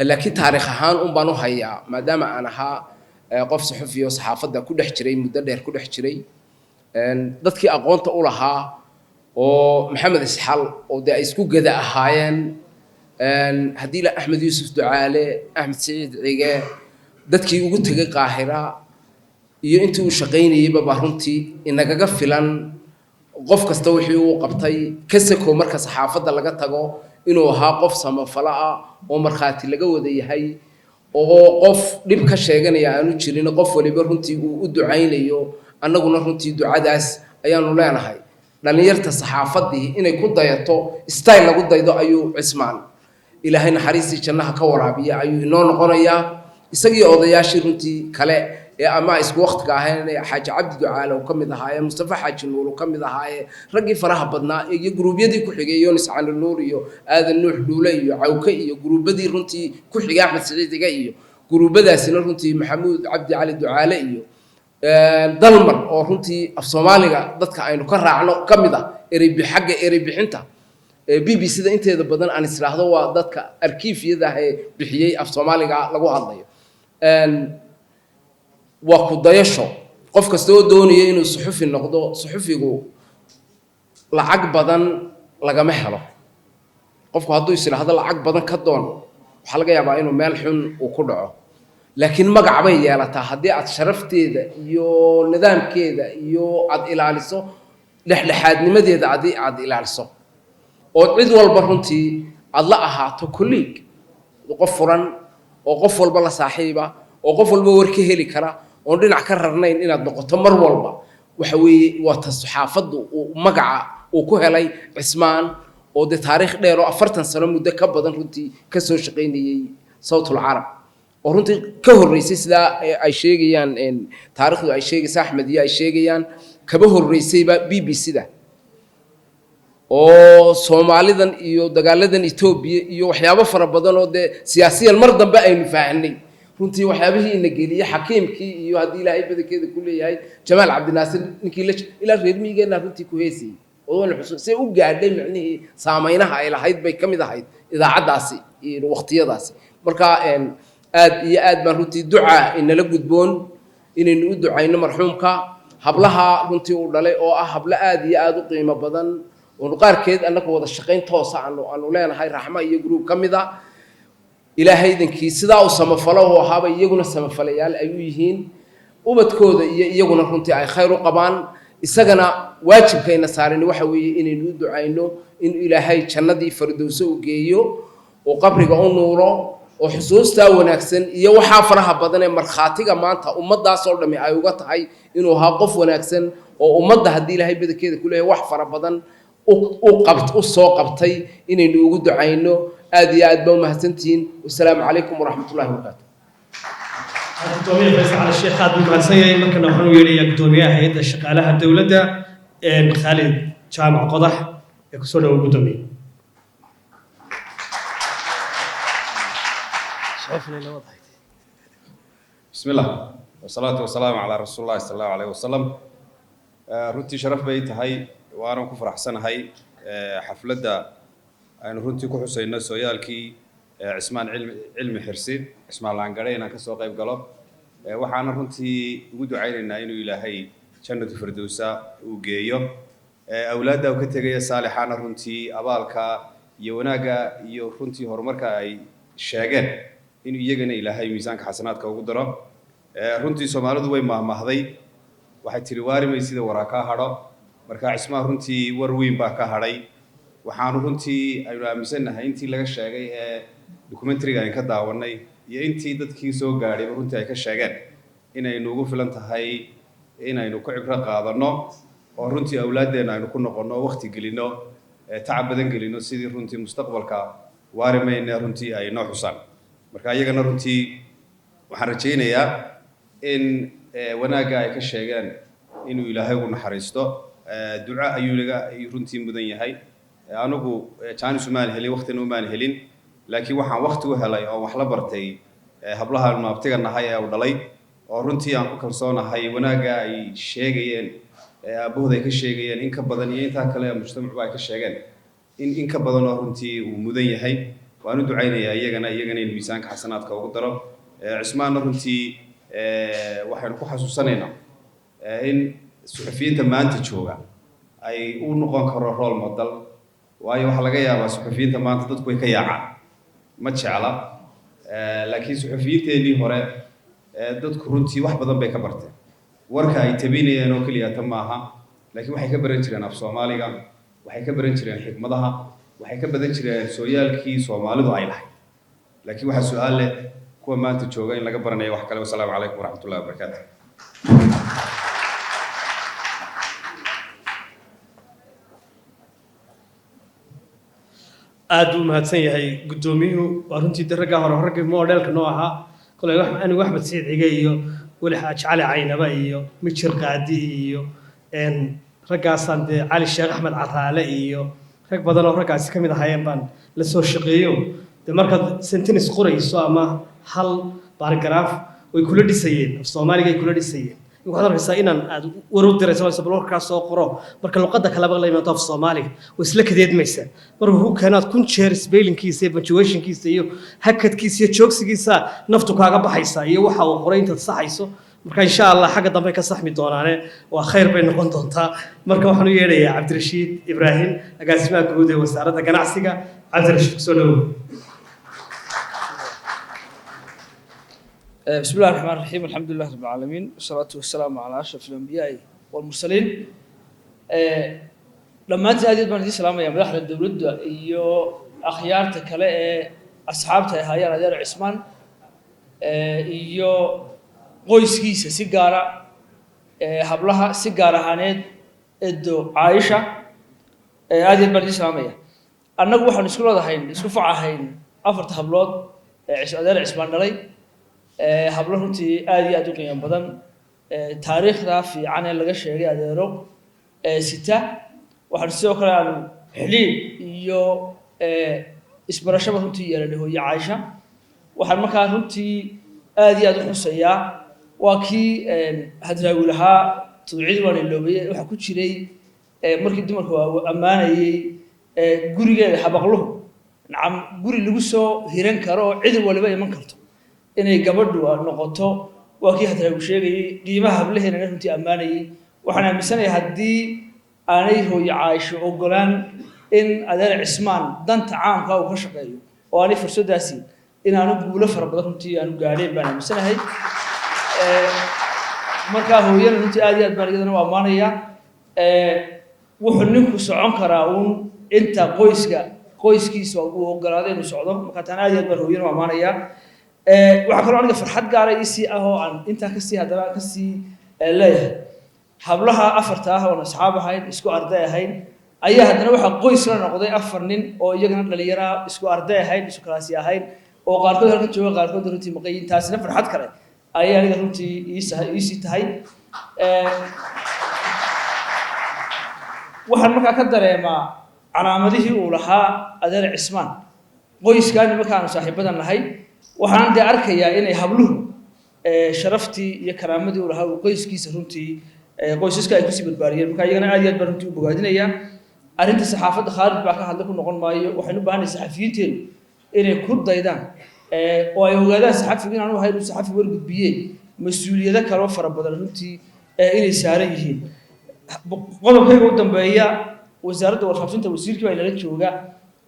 laakiin taariikh ahaan un baan u hayaa maadaama aan ahaa qof saxufi oo saxaafadda ku dhex jiray muddo dheer ku dhex jiray dadkii aqoonta u lahaa oo maxamed isxal oo dee ay isku gada ahaayeen haddii la axmed yuusuf ducaale axmed siciid cige dadkii ugu tegay qaahira iyo intii uu shaqaynayeyba baa runtii inagaga filan qof kasta wixii uu qabtay kasako marka saxaafadda laga tago inuu ahaa qof samafalo ah oo markhaati laga wada yahay oo qof dhib ka sheeganaya aanu jirin qof waliba runtii uu u ducaynayo annaguna runtii ducadaas ayaanu leenahay dhalinyarta saxaafaddii inay ku dayato style lagu daydo ayuu cismaan ilaahay naxariistii jannaha ka waraabiya ayuu inoo noqonayaa isagii odayaashii runtii kale ee ama isku waqtiga ahayn xaaji cabdi ducaale oo ka mid ahaayee mustafa xaaji nuur oo ka mid ahaayee raggii faraha badnaa iyo guruubyadii ku xigay yoonis cali nuur iyo aadan nuux dhuule iyo cawke iyo guruubadii runtii ku xigay axmed siciidiga iyo guruubadaasina runtii maxamuud cabdi cali ducaale iyo dalmar oo runtii af soomaaliga dadka aynu ka raacno ka mid ah xagga erey bixinta BBC-da inteeda badan aan islaahdo waa dadka arkiifyada ah ee bixiyey af soomaaliga lagu hadlayo waa ku dayasho qof kasta oo doonaya inuu suxufi noqdo suxufigu lacag badan lagama helo qofku hadduu islaahdo lacag badan ka doon waxaa laga yaabaa inuu meel xun uu ku dhaco laakiin magac bay yeelataa haddii aad sharafteeda iyo nidaamkeeda iyo aad ilaaliso dhexdhexaadnimadeeda haddii aad ilaaliso oo cid walba runtii aad la ahaato colleague qof furan oo qof walba la saaxiiba oo qof walba war ka heli kara oon dhinac ka rarnayn inaad noqoto mar walba waxa weeye waa ta saxaafaddu magaca uu ku helay cismaan oo dee taariikh dheer oo 40 sano muddo ka badan runtii ka soo shaqaynayay sawtul carab oo runtii ka horreysay sidaa ay sheegayaan taariikhdu ay sheegaysa axmed iyo ay sheegayaan kaba horreysayba BBC-da oo Soomaalidan iyo dagaaladan Itoobiya iyo waxyaabo fara badan oo dee siyaasiyan mar dambe aynu faahnay runtii waxyaabihii ina geliyay xakiimkii iyo haddii ilaahay badankeeda ku leeyahay Jamaal Cabdinaasir ninkii la ilaa reer miyigeena runtii ku heesay oo la xusuusay u gaadhay macnihii saameynaha ay lahayd bay kamid ahayd idaacadaasi iyo waqtiyadaasi marka aad iyo aad baan runtii duca inala gudboon inaynu u ducayno marxuumka hablaha runtii uu dhalay oo ah habla aad iyo aad u qiimo badan oo qaarkeed annagu wada shaqayn toos ah aanu leenahay raxma iyo group kamid ah ilaahay idinkii sidaa uu samafalo oo ahaaba iyaguna samafalayaal ay u yihiin ubadkooda iyo iyaguna runtii ay khayr u qabaan isagana waajibkayna saaran waxa weeye inaynu u ducayno in ilaahay jannadii firdawso u geeyo oo qabriga u nuuro oo xusuustaa wanaagsan iyo waxa faraha badan ee markhaatiga maanta ummadaas oo dhami ay uga tahay inuu ahaa qof wanaagsan oo ummadda haddii ilaahay badankeeda ku leeyahay wax fara badan u soo qabtay inaynu ugu ducayno aad iyo aad baa mahadsantihiin wassalaamu calaykum waraxmatullaahi wabarakaatu gudoomiye faysal cali sheekh aad buu mahadsan yahay markana waxaan u yeedhayaa gudoomiyaha hay-adda shaqaalaha dowladda khaalid jaamac qodax ee kusoo dhawo gudoomiye بسم الله والصلاة والسلام على رسول الله صلى الله عليه وسلم runtii sharaf bay tahay waanan ku faraxsanahay xafladda aynu runtii ku xusayno sooyaalkii cismaan cilmi xirsi cismaan laangare inaan ka soo qayb galo waxaana runtii ugu ducaynaynaa inuu ilaahay jannatu firdawsa uu geeyo awlaadda uu ka tegaya saalixaana runtii abaalka iyo wanaagga iyo runtii horumarka ay sheegeen inuu iyagana ilaahay miisaanka xasanaadka ugu daro runtii Soomaalidu way maahmaahday waxay tiri waarimay sida waraaka hadho marka cismaan runtii war weyn baa ka hadhay waxaanu runtii aynu aaminsanahay intii laga sheegay ee documentary-ga ay ka daawanay iyo intii dadkii soo gaadhay runtii ay ka sheegeen inaynu ugu filan tahay inaynu ku cibro qaadano oo runtii awlaadeena aynu ku noqono waqti gelino tacab badan gelino sidii runtii mustaqbalka waarimayna runtii ay noo xusaan marka iyagana runtii waxaan rajaynayaa in wanaagga ay ka sheegeen inuu ilaahay ugu naxariisto duca ayuu runtii mudan yahay anigu jaanis umaan helin waqtina umaan helin laakiin waxaan waqti u helay oo wax la bartay hablaha maabtiga nahay ee u dhalay oo runtii aan ku kalsoonahay wanaagga ay sheegayeen aabahooda ay ka sheegayeen in ka badan iyo intaa kale mujtamacuba ay ka sheegeen in ka badan oo runtii uu mudan yahay waan u ducaynayaa iyagana in miisaanka xasanaadka ugu daro cismaanna runtii waxaynu ku xasuusanaynaa in suxufiyiinta maanta jooga ay u noqon karo role model waayo waxaa laga yaabaa suxufiyiinta maanta dadku way ka yaacaan ma jecla laakiin suxufiyiinteennii hore dadku runtii wax badan bay ka barteen warka ay tabinayeen oo keliya ta maaha laakiin waxay ka baran jireen af soomaaliga waxay ka baran jireen xikmadaha waxay ka badan jireen sooyaalkii soomaalidu ay lahayd laakiin waxaa su-aal leh kuwa maanta jooga in laga baranayo wax kale wasalaamu calaykum waraxmatullahi wabarakaatu aad u mahadsan yahay guddoomiyuhu waa runtii de raggaa hore raggii modelka noo ahaa koley anigu axmed saciid cige iyo weli xaaj cali caynaba iyo mijir qaadi iyo raggaasaan dee cali sheekh axmed caraale iyo rag badan oo raggaasi ka mid ahaayeen baan la soo shaqeeyo dee markaad sentence qorayso ama hal baaragaraaf way kula dhisayeen af soomaaliga ay kula dhisayeen waxaad arkaysaa inaan aad war u dirayso bal warkaas soo qoro marka luqadda kaleba la yimaado af soomaaliga way isla kadeedmaysaa marka ku keenaad kun jeer spellingkiisa iyo punctuationkiisa iyo hakadkiisa iyo joogsigiisa naftu kaaga baxaysaa iyo waxa uu qoray intaad saxayso marka insha allah xagga dambe ka saxmi doonaane waa khayr bay noqon doontaa marka waxaan u yeedhayaa cabdirashiid ibraahim agaasimaha guud ee wasaaradda ganacsiga cabdirashiid soo dhawow بسم الله الرحمن الرحيم الحمد لله رب العالمين والصلاة والسلام على أشرف الأنبياء والمرسلين لما أنت أديت من السلام يا مدحر الدولة إيو أخيارتك لا أصحابتها هاي رادير عثمان إيو قويس كيسة سيجارة حبلها سيجارة هانيد إدو عايشة أديت من السلام يا أنا جوه نسكول هذا هين نسكوف عهين أفرت حبلات رادير عثمان دلي hablo runtii aad iyo aad u qiimo badan taariikhda fiican ee laga sheegay adeero sita waxaan sidoo kale aan xiliil iyo isbarashaba runtii yeelanay hooyo Caaisha waxaan markaa runtii aad iyo aad u xusayaa waa kii hadraawi lahaa tuucidi waan iloobay waxa ku jiray markii dumarku ammaanayay gurigeeda habaqluhu nacam guri lagu soo hiran karo oo cid waliba iman karto inay gabadhu noqoto waa kii hadraawi sheegayay qiimaha hablaheena runtii ammaanayay waxaan aaminsanahay haddii aanay hooyo Caaisho ogolaan in adeer Cismaan danta caamka uu ka shaqeeyo oo aanay fursadaasi in aanu guulo fara badan runtii aanu gaadhay baan aaminsanahay marka hooyada runtii aad iyo aad baan iyadana u ammaanaya wuxuu ninku socon karaa uun inta qoyskiisa uu ogolaaday inuu socdo marka taan aad iyo aad baan hooyada u ammaanaya waxaa kaloo aniga farxad gaara ii sii ah oo aan intaa kasii haddana kasii leeyahay hablaha afarta ah oon asxaab ahayn isku arday ahayn ayaa haddana waxaa qoys la noqday 4 nin oo iyagana dhalinyaro isku arday ahayn isku kalaasi ahayn oo qaarkood halkan jooga qaarkood runtii maqayin taasina farxad kale ayay aniga runtii ii sii tahay waxaan markaa ka dareemaa calaamadihii uu lahaa adeer Cismaan qoyskaani markaan saaxiibadan nahay waxaan de arkayaa inay habluhu sharaftii iyo karaamadii uu lahaa qoyskiisa runtii qoysaska ay ku sii badbaadiyeen marka iyagana aad iyo aad baan runtii u bogaadinayaa arrinta saxaafadda Khalid baa ka hadla ku noqon maayo waxaynu u baahanahay saxafiyiinteenu inay ku daydaan oo ay ogaadaan saxafiga inaan u ahayn inuu saxafi wargudbiyey mas-uuliyado kale oo fara badan runtii inay saaran yihiin qodobkayga u dambeeya wasaaradda warfaafinta wasiirkii baa inala jooga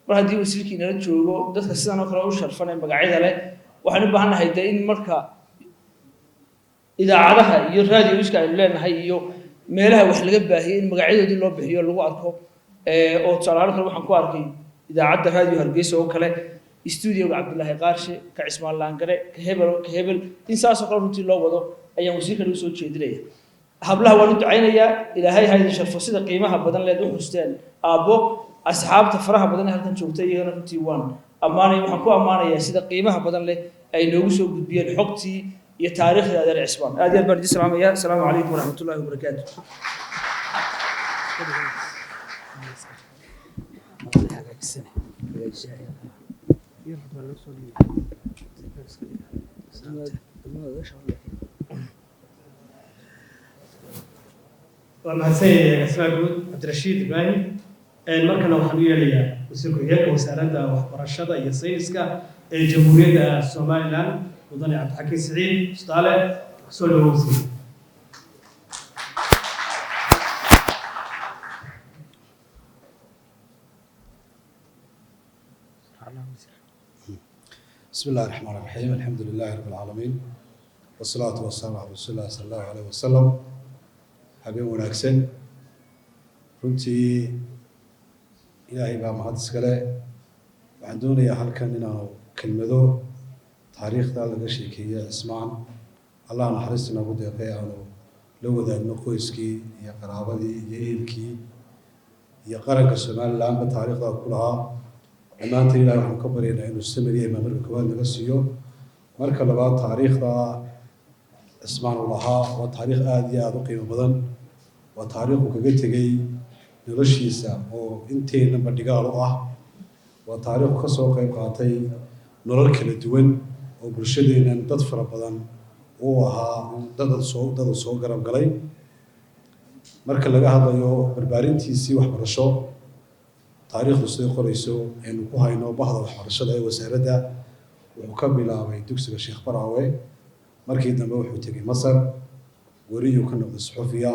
mar haddii wasiirkii inala joogo dadka sidan oo kale u sharfan ee magacyada leh waxaan u baahanahay de in marka idaacadaha iyo raadiyoska aynu leenahay iyo meelaha wax laga baahiyay in magacyadoodii loo bixiyo lagu arko oo tusaale kale waxaan ku arkay idaacadda raadiyo Hargeysa oo kale studio Cabdullaahi Qaarshe ka Cismaan Laangare ka hebel in saas oo kale runtii loo wado ayaan wasiirka u soo jeedinaya hablaha waan u ducaynayaa ilaahay ha idin sharfo sida qiimaha badan leed u xusteen aabbo asxaabta faraha badan ee halkan joogtay iyagana runtii waan waxaan ku ammaanayaa sida qiimaha badan leh ay noogu soo gudbiyeen xogtii iyo taariikhda adeer Cismaan aad iyo aad baan idin salaamayaa assalaamu calaykum waraxmatullaahi wabarakaatuh ومحسن اسماء جود عبد الرشيد إبراهيم markana waxaan u yeelayaa wasiir ku-xigeenka wasaaradda waxbarashada iyo sayniska ee jamhuuriyadda Somaliland mudane Cabdixakiin Siciid Ustaale soo dhawow. بسم الله الرحمن الرحيم الحمد لله رب العالمين والصلاة والسلام على رسول الله صلى الله عليه وسلم حبيب وناكسن runtii ilaahay baa mahad iskale waxaan doonayaa halkan inaanu kelmado taariikhda laga sheekeeyay cismaan allah naxariista nagu deeqay aanu la wadaagno qoyskii iyo qaraabadii iyo ehelkii iyo qaranka Somalilandba taariikhda ku lahaa dhammaanteen ilaahay waxaan ka baryaynaa inuu samiriyo marka koowaad naga siiyo marka labaad taariikhda cismaan uu lahaa waa taariikh aad iyo aad u qiimo badan waa taariikh uu kaga tegay noloshiisa oo inteena badhigaal u ah waa taariikh ka soo qayb qaatay nolol kala duwan oo bulshadeena dad fara badan uu ahaa dad soo garab galay marka laga hadlayo barbaarintiisii waxbarasho taariikhdu sida qorayso aynu ku hayno bahda waxbarashada ee wasaaradda wuxuu ka bilaabay dugsiga Sheekh Baraawe markii dambe wuxuu tegay Masar wariyuu ka noqday suxufiya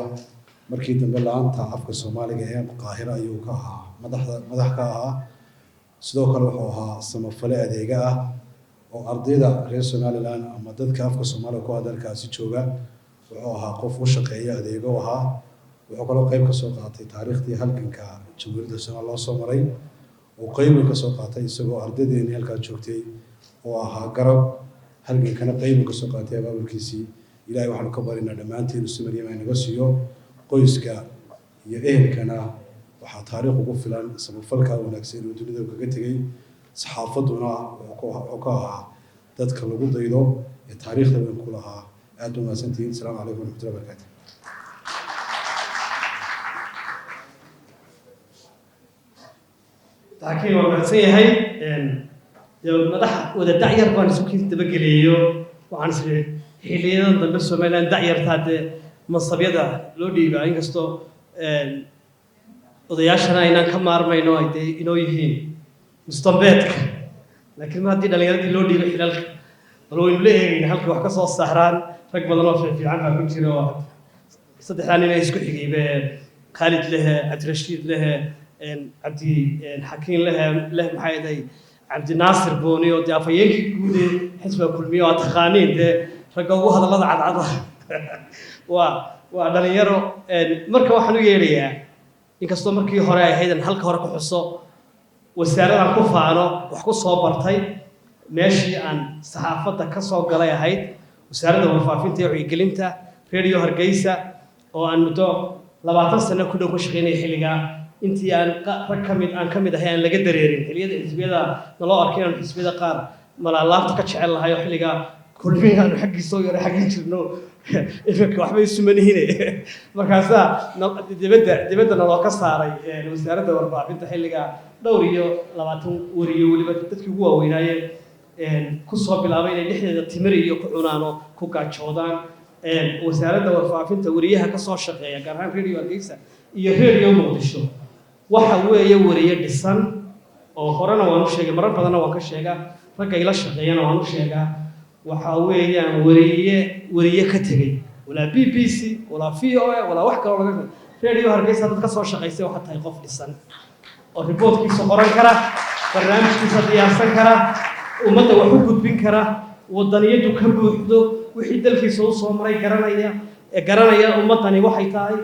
markii dambe laanta afka Soomaaliga ee Qaahira ayuu ka ahaa madax ka ahaa sidoo kale wuxuu ahaa samafale adeega ah oo ardayda reer Somaliland ama dadka afka Soomaaliga ku hadalkaasi jooga wuxuu ahaa qof u shaqeeya adeego ahaa wuxuu kaloo qayb ka soo qaatay taariikhdii halganka jamhuuriyadda Soomaaliya loo soo maray oo qayb ka soo qaatay isagoo ardaydeena halka joogtay oo ahaa garab halgankana qayb ka soo qaatay abaabulkiisii ilaahay waxaan ka barinaynaa dhammaanteen Soomaaliya naga siiyo qoyska iyo ehelkana waxaa taariikh ugu filan samafalka wanaagsan oo dunida kaga tegay saxaafaduna oo ka ahaa dadka lagu daydo ee taariikhda weyn ku lahaa aad u mahadsantihiin assalaamu calaykum waraxmatullahi wabarakaatuh laakiin waa mahadsan yahay madaxa wada dacyar baan isu dabageleeyo waxaan isleeyahay xilliyadan dambe Somaliland dacyartaa dee mansabyada loo dhiibaa inkastoo odayaashana aynaan ka maarmayno ay dee inoo yihiin mustambeedka laakiin mar haddii dhallinyaradii loo dhiibay xilalka bal waynu la eegayna halkii wax ka soo saaraan rag badan oo fiican baa ku jira oo saddexdaan inay isku xigaybe Khalid lehe Cabdirashiid lehe cabdi xakiin lehe maxay ahayd cabdi naasir booni oo dee afhayeenkii guud ee xisbiga kulmiye oo taqaaniin dee ragga ugu hadallada cadcada waa dhalinyaro marka waxaan u yeelayaa inkastoo markii hore ay ahayd halka hore ku xuso wasaaraddan ku faano wax ku soo bartay meeshii aan saxaafadda ka soo galay ahayd wasaaradda warfaafinta iyo wacyigelinta radio Hargeysa oo aan muddo 20 sano ku dhow ku shaqeynay xilliga intii aan ka mid ahay aan laga dareerin xilliyada xisbiyada naloo arkay aan xisbiyada qaar malaalaabta ka jecel lahayo xilliga kulmiga aan xaggiisa oo yara xaggin jirno ifka waxba isu manihine markaasa dibadda naloo ka saaray wasaaradda warbaahinta xilliga dhowr iyo 20 wariyo waliba dadkii ugu waaweynayeen ku soo bilaabay inay dhexdeeda timir iyo ku cunaan oo ku gaajoodaan wasaaradda warfaafinta wariyaha ka soo shaqeeya gaar ahaan radio Hargeysa iyo radio Muqdisho waxa weeye wariye dhisan oo horena waan u sheegay marar badanna waan ka sheegaa ragga ila shaqeeyana waan u sheegaa waxa weeyaan wariye ka tegay wala BBC wala VOA wala wax kale oo laga radio Hargeysa dad ka soo shaqeysay waxa tahay qof dhisan oo reportkiisa qoran kara barnaamijkiisa diyaarsan kara ummadda wax u gudbin kara wadaniyadu ka buuxdo wixii dalkiisa u soo maray garanaya ummadani waxay tahay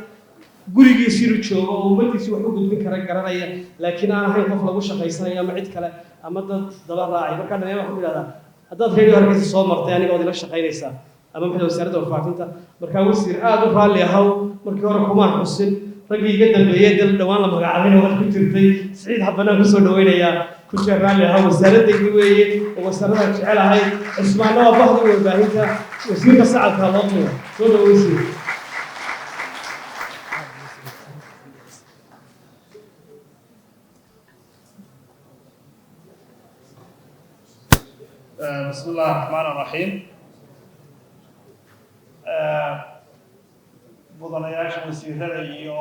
gurigiisii joogo oo ummadkiisa wax u gudbin kara garanaya laakiin aan ahayn qof lagu shaqeysanayo ama cid kale ama dad daba raacay marka dhanay waxaan yiraahdaa haddaad radio Hargeysa soo martay aniga oo ila shaqeynaysa ama maxay wasaaradda warfaafinta marka wasiir aad u raalli ahaw markii hore kuma xusin raggii iga dambeeyay dal dhawaan la magacaabay oo ku jirtay Saciid Xabanaan ku soo dhaweynaya ku jira raalli ahaw wasaaradda weeye oo wasaaradda jecel ahay Cismaan waa bahdi warbaahinta wasiirka sacadka loo tuuro soo dhaweysay بسم الله الرحمن الرحيم مدنياش wasiirada iyo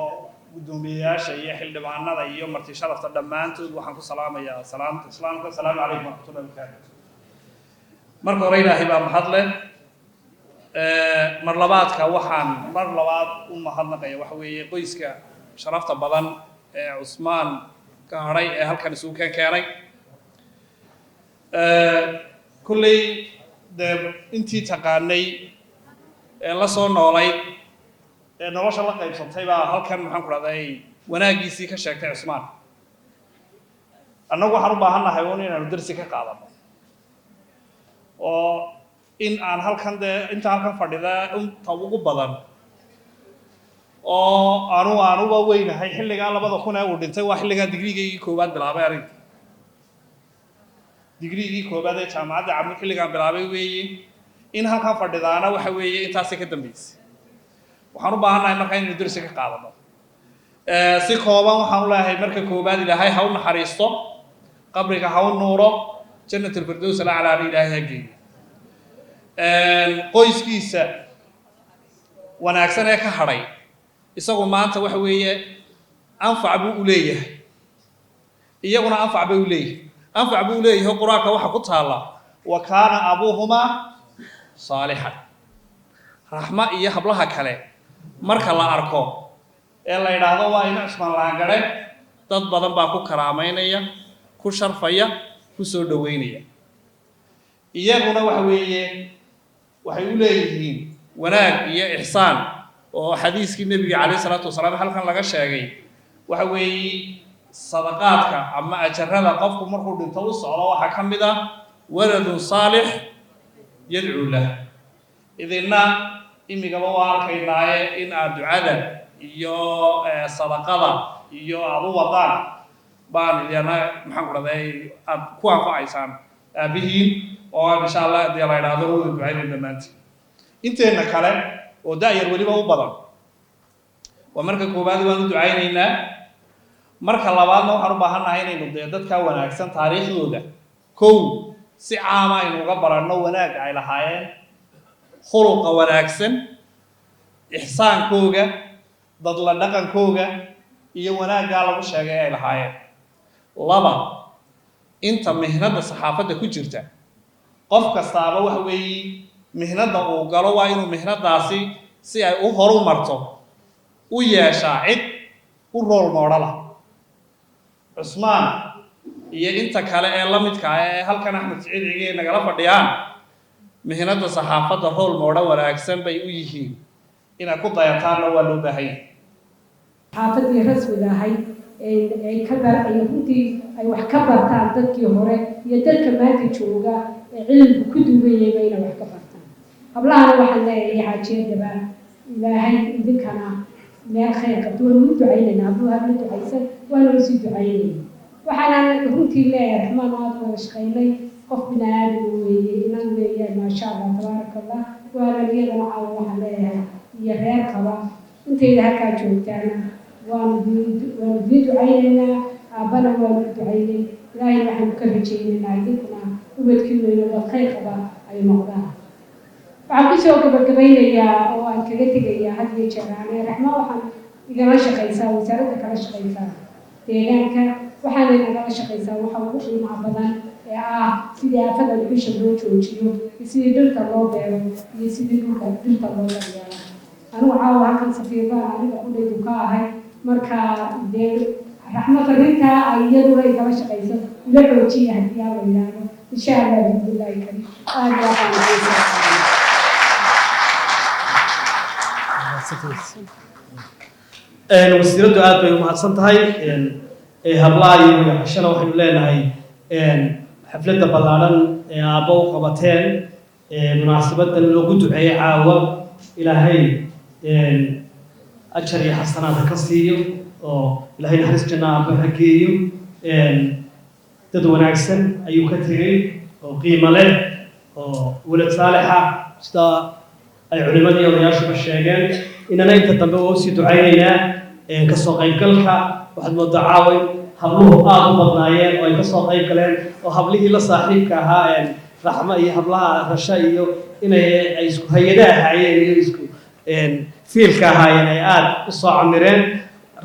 gudoomiyayaasha iyo xildhibaanada iyo marti sharafta dhammaantood waxaan ku salaamayaa salaamta islaamka asalaamu calaykum waraxmatullahi wabarakaatu marka hore ilaahay baa mahad leh mar labaadka waxaan mar labaad u mahadnaqaya waxa weeye qoyska sharafta badan ee Cusmaan ka haray ee halkan isugu keenay kulley intii taqaanay ee la soo noolayd ee nolosha la qaybsatay baa halkan maxaan ku raday wanaagiisii ka sheegtay Cusmaan annagu waxaan u baahannahay inaanu darsi ka qaadano oo in aan halkan inta halkan fadhida inta ugu badan oo aanuba weynahay xilligaa 2000 uu dhintay waa xilligaa digriigii koowaad bilaabay arrinta digriigii koowaad ee jaamacadda Camud xilligaan bilaabay weeye in halkan fadhidaana waxa weeye intaasay ka dambeysay waxaan u baahanahay markaa inaynu darsi ka qaadano si kooban waxaan u leeyahay marka koowaad ilaahay ha u naxariisto qabriga ha u nuuro jannatul firdaws ala ilaahay ha geeyo qoyskiisa wanaagsan ee ka hadhay isagu maanta waxa weeye anfac buu u leeyahay iyaguna anfac bay u leeyahay anfac buu leeyahay quraanka waxa ku taala wa kaana abuhuma saalihan raxma iyo hablaha kale marka la arko ee la yiraahdo waa in Cusmaan Laangare dad badan baa ku karaameynaya ku sharfaya ku soo dhaweynaya iyaguna waxa weeye waxay u leeyihiin wanaag iyo ihsaan oo xadiiskii nabiga kaleey salaatu wasalaam halkan laga sheegay waxa weeye sadaqaadka ama ajarada qofku markuu dhinto u socdo waxa kamid ah waladun saalix yad'u lahu idina imigaba waa arkaynaaye in aad ducada iyo sadaqada iyo aad u wadaan baan idina maxaan ku raday aad ku anfacaysaan aabihiin oo insha Allah hadii la yiraahdo oo ducaynayna dhammaantiin inteena kale oo daayar waliba u badan waa marka koobaad waan u ducaynaynaa marka labaadna waxaan u baahanahay inaynu dadka wanaagsan taariikhdooda kow si caam ah inuu uga baranno wanaag ay lahaayeen khuluqa wanaagsan ihsaankooga dad la dhaqankooga iyo wanaagga lagu sheegay ay lahaayeen laba inta mihnada saxaafadda ku jirta qof kastaaba waxa weeye mihnada uu galo waa inuu mihnadaasi si ay u horumarto u yeeshaa cid u role model Cusmaan iyo inta kale ee la midka ah ee halkan Axmed Saciid Cige nagala fadhiyaan mihnada saxaafadda role model wanaagsan bay u yihiin ina ku dayataana waa loo baahan yahay xaafadii rasmiga ahayd ay ka barayeen runtii ay wax ka bartaan dadkii hore iyo dadka maanta jooga ee cilmiga ku duubayay bayna wax ka bartaan hablahana waxaan leeyahay xaajeedaba ilaahay idinkana meel khayr qabto waan u ducaynaynaa hadduu habla ducaysan waana u sii ducaynayna waxaana runtii leeyahay raxmaan aad wada shaqaynay qof binaadam weeye inan leeyahay maasha Allah tabaaraka Allah waana iyadana caawa waxaan leeyahay iyo reer qaba intayda halkaa joogtaana waan ducaynaynaa aabbana waan u ducaynay ilaahay waxaan ka rajaynaynaa idinkuna ubadkiinu inaba khayr qaba ay noqdaan waxaan kusoo gabagabaynayaa oo aan kaga tegayaa had iyo jeer aanay raxma waxaan igala shaqaysaa wasaaradda kala shaqaysaa deegaanka waxaana nagala shaqaysaa waxa ugu qiimaha badan ee ah sidii aafada dhuxusha loo joojiyo iyo sidii dhirta loo beero iyo sidii dhirta loo daryeelo anigu caawa halkan safiirbaan aniga qudhaydu ka ahay marka dee raxma fariintaa ay iyaduna igala shaqayso ila xoojiya haddii aan la yidhaahdo insha Allah bismillaahi kariim aad baa wasiiradu aad bay u mahadsan tahay hablaha iyo magacashada waxaynu leenahay xafladda ballaaran ee aabbo u qabateen munaasabadan loogu duceeyey caawa ilaahay ajar iyo xasanaad ka siiyo oo ilaahay naxariis janna aabbo ha geeyo dad wanaagsan ayuu ka tegey oo qiimo leh oo walad saalixa sida ay culimadii odayaashuba sheegeen inana inta dambe waa usii ducaynaynaa kasoo qaybgalka waxaad moodaa caaway habluhu aad u badnaayeen oo ay kasoo qayb galeen oo hablihii la saaxiibka ahaa raxmo iyo hablaha rasha iyo inay isku hay-ada ahaayeen iyo isku fiilka ahaayeen ay aad u soo camireen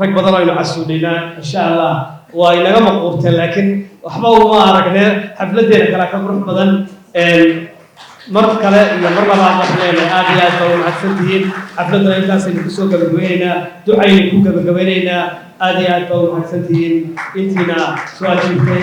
rag badan oo aynu casuunaynaa insha allah waa inaga maquurteen laakiin waxba uma aragnee xafladeena kale ka qurux badan mar kale iyo mar labaad waxaan leenahay aad iyo aad baa u mahadsantihiin xafladana intaasaynu kusoo gabagabeynaynaa ducaynu ku gabagabeynaynaa aad iyo aad baa u mahadsantihiin intiina su-aal jirtay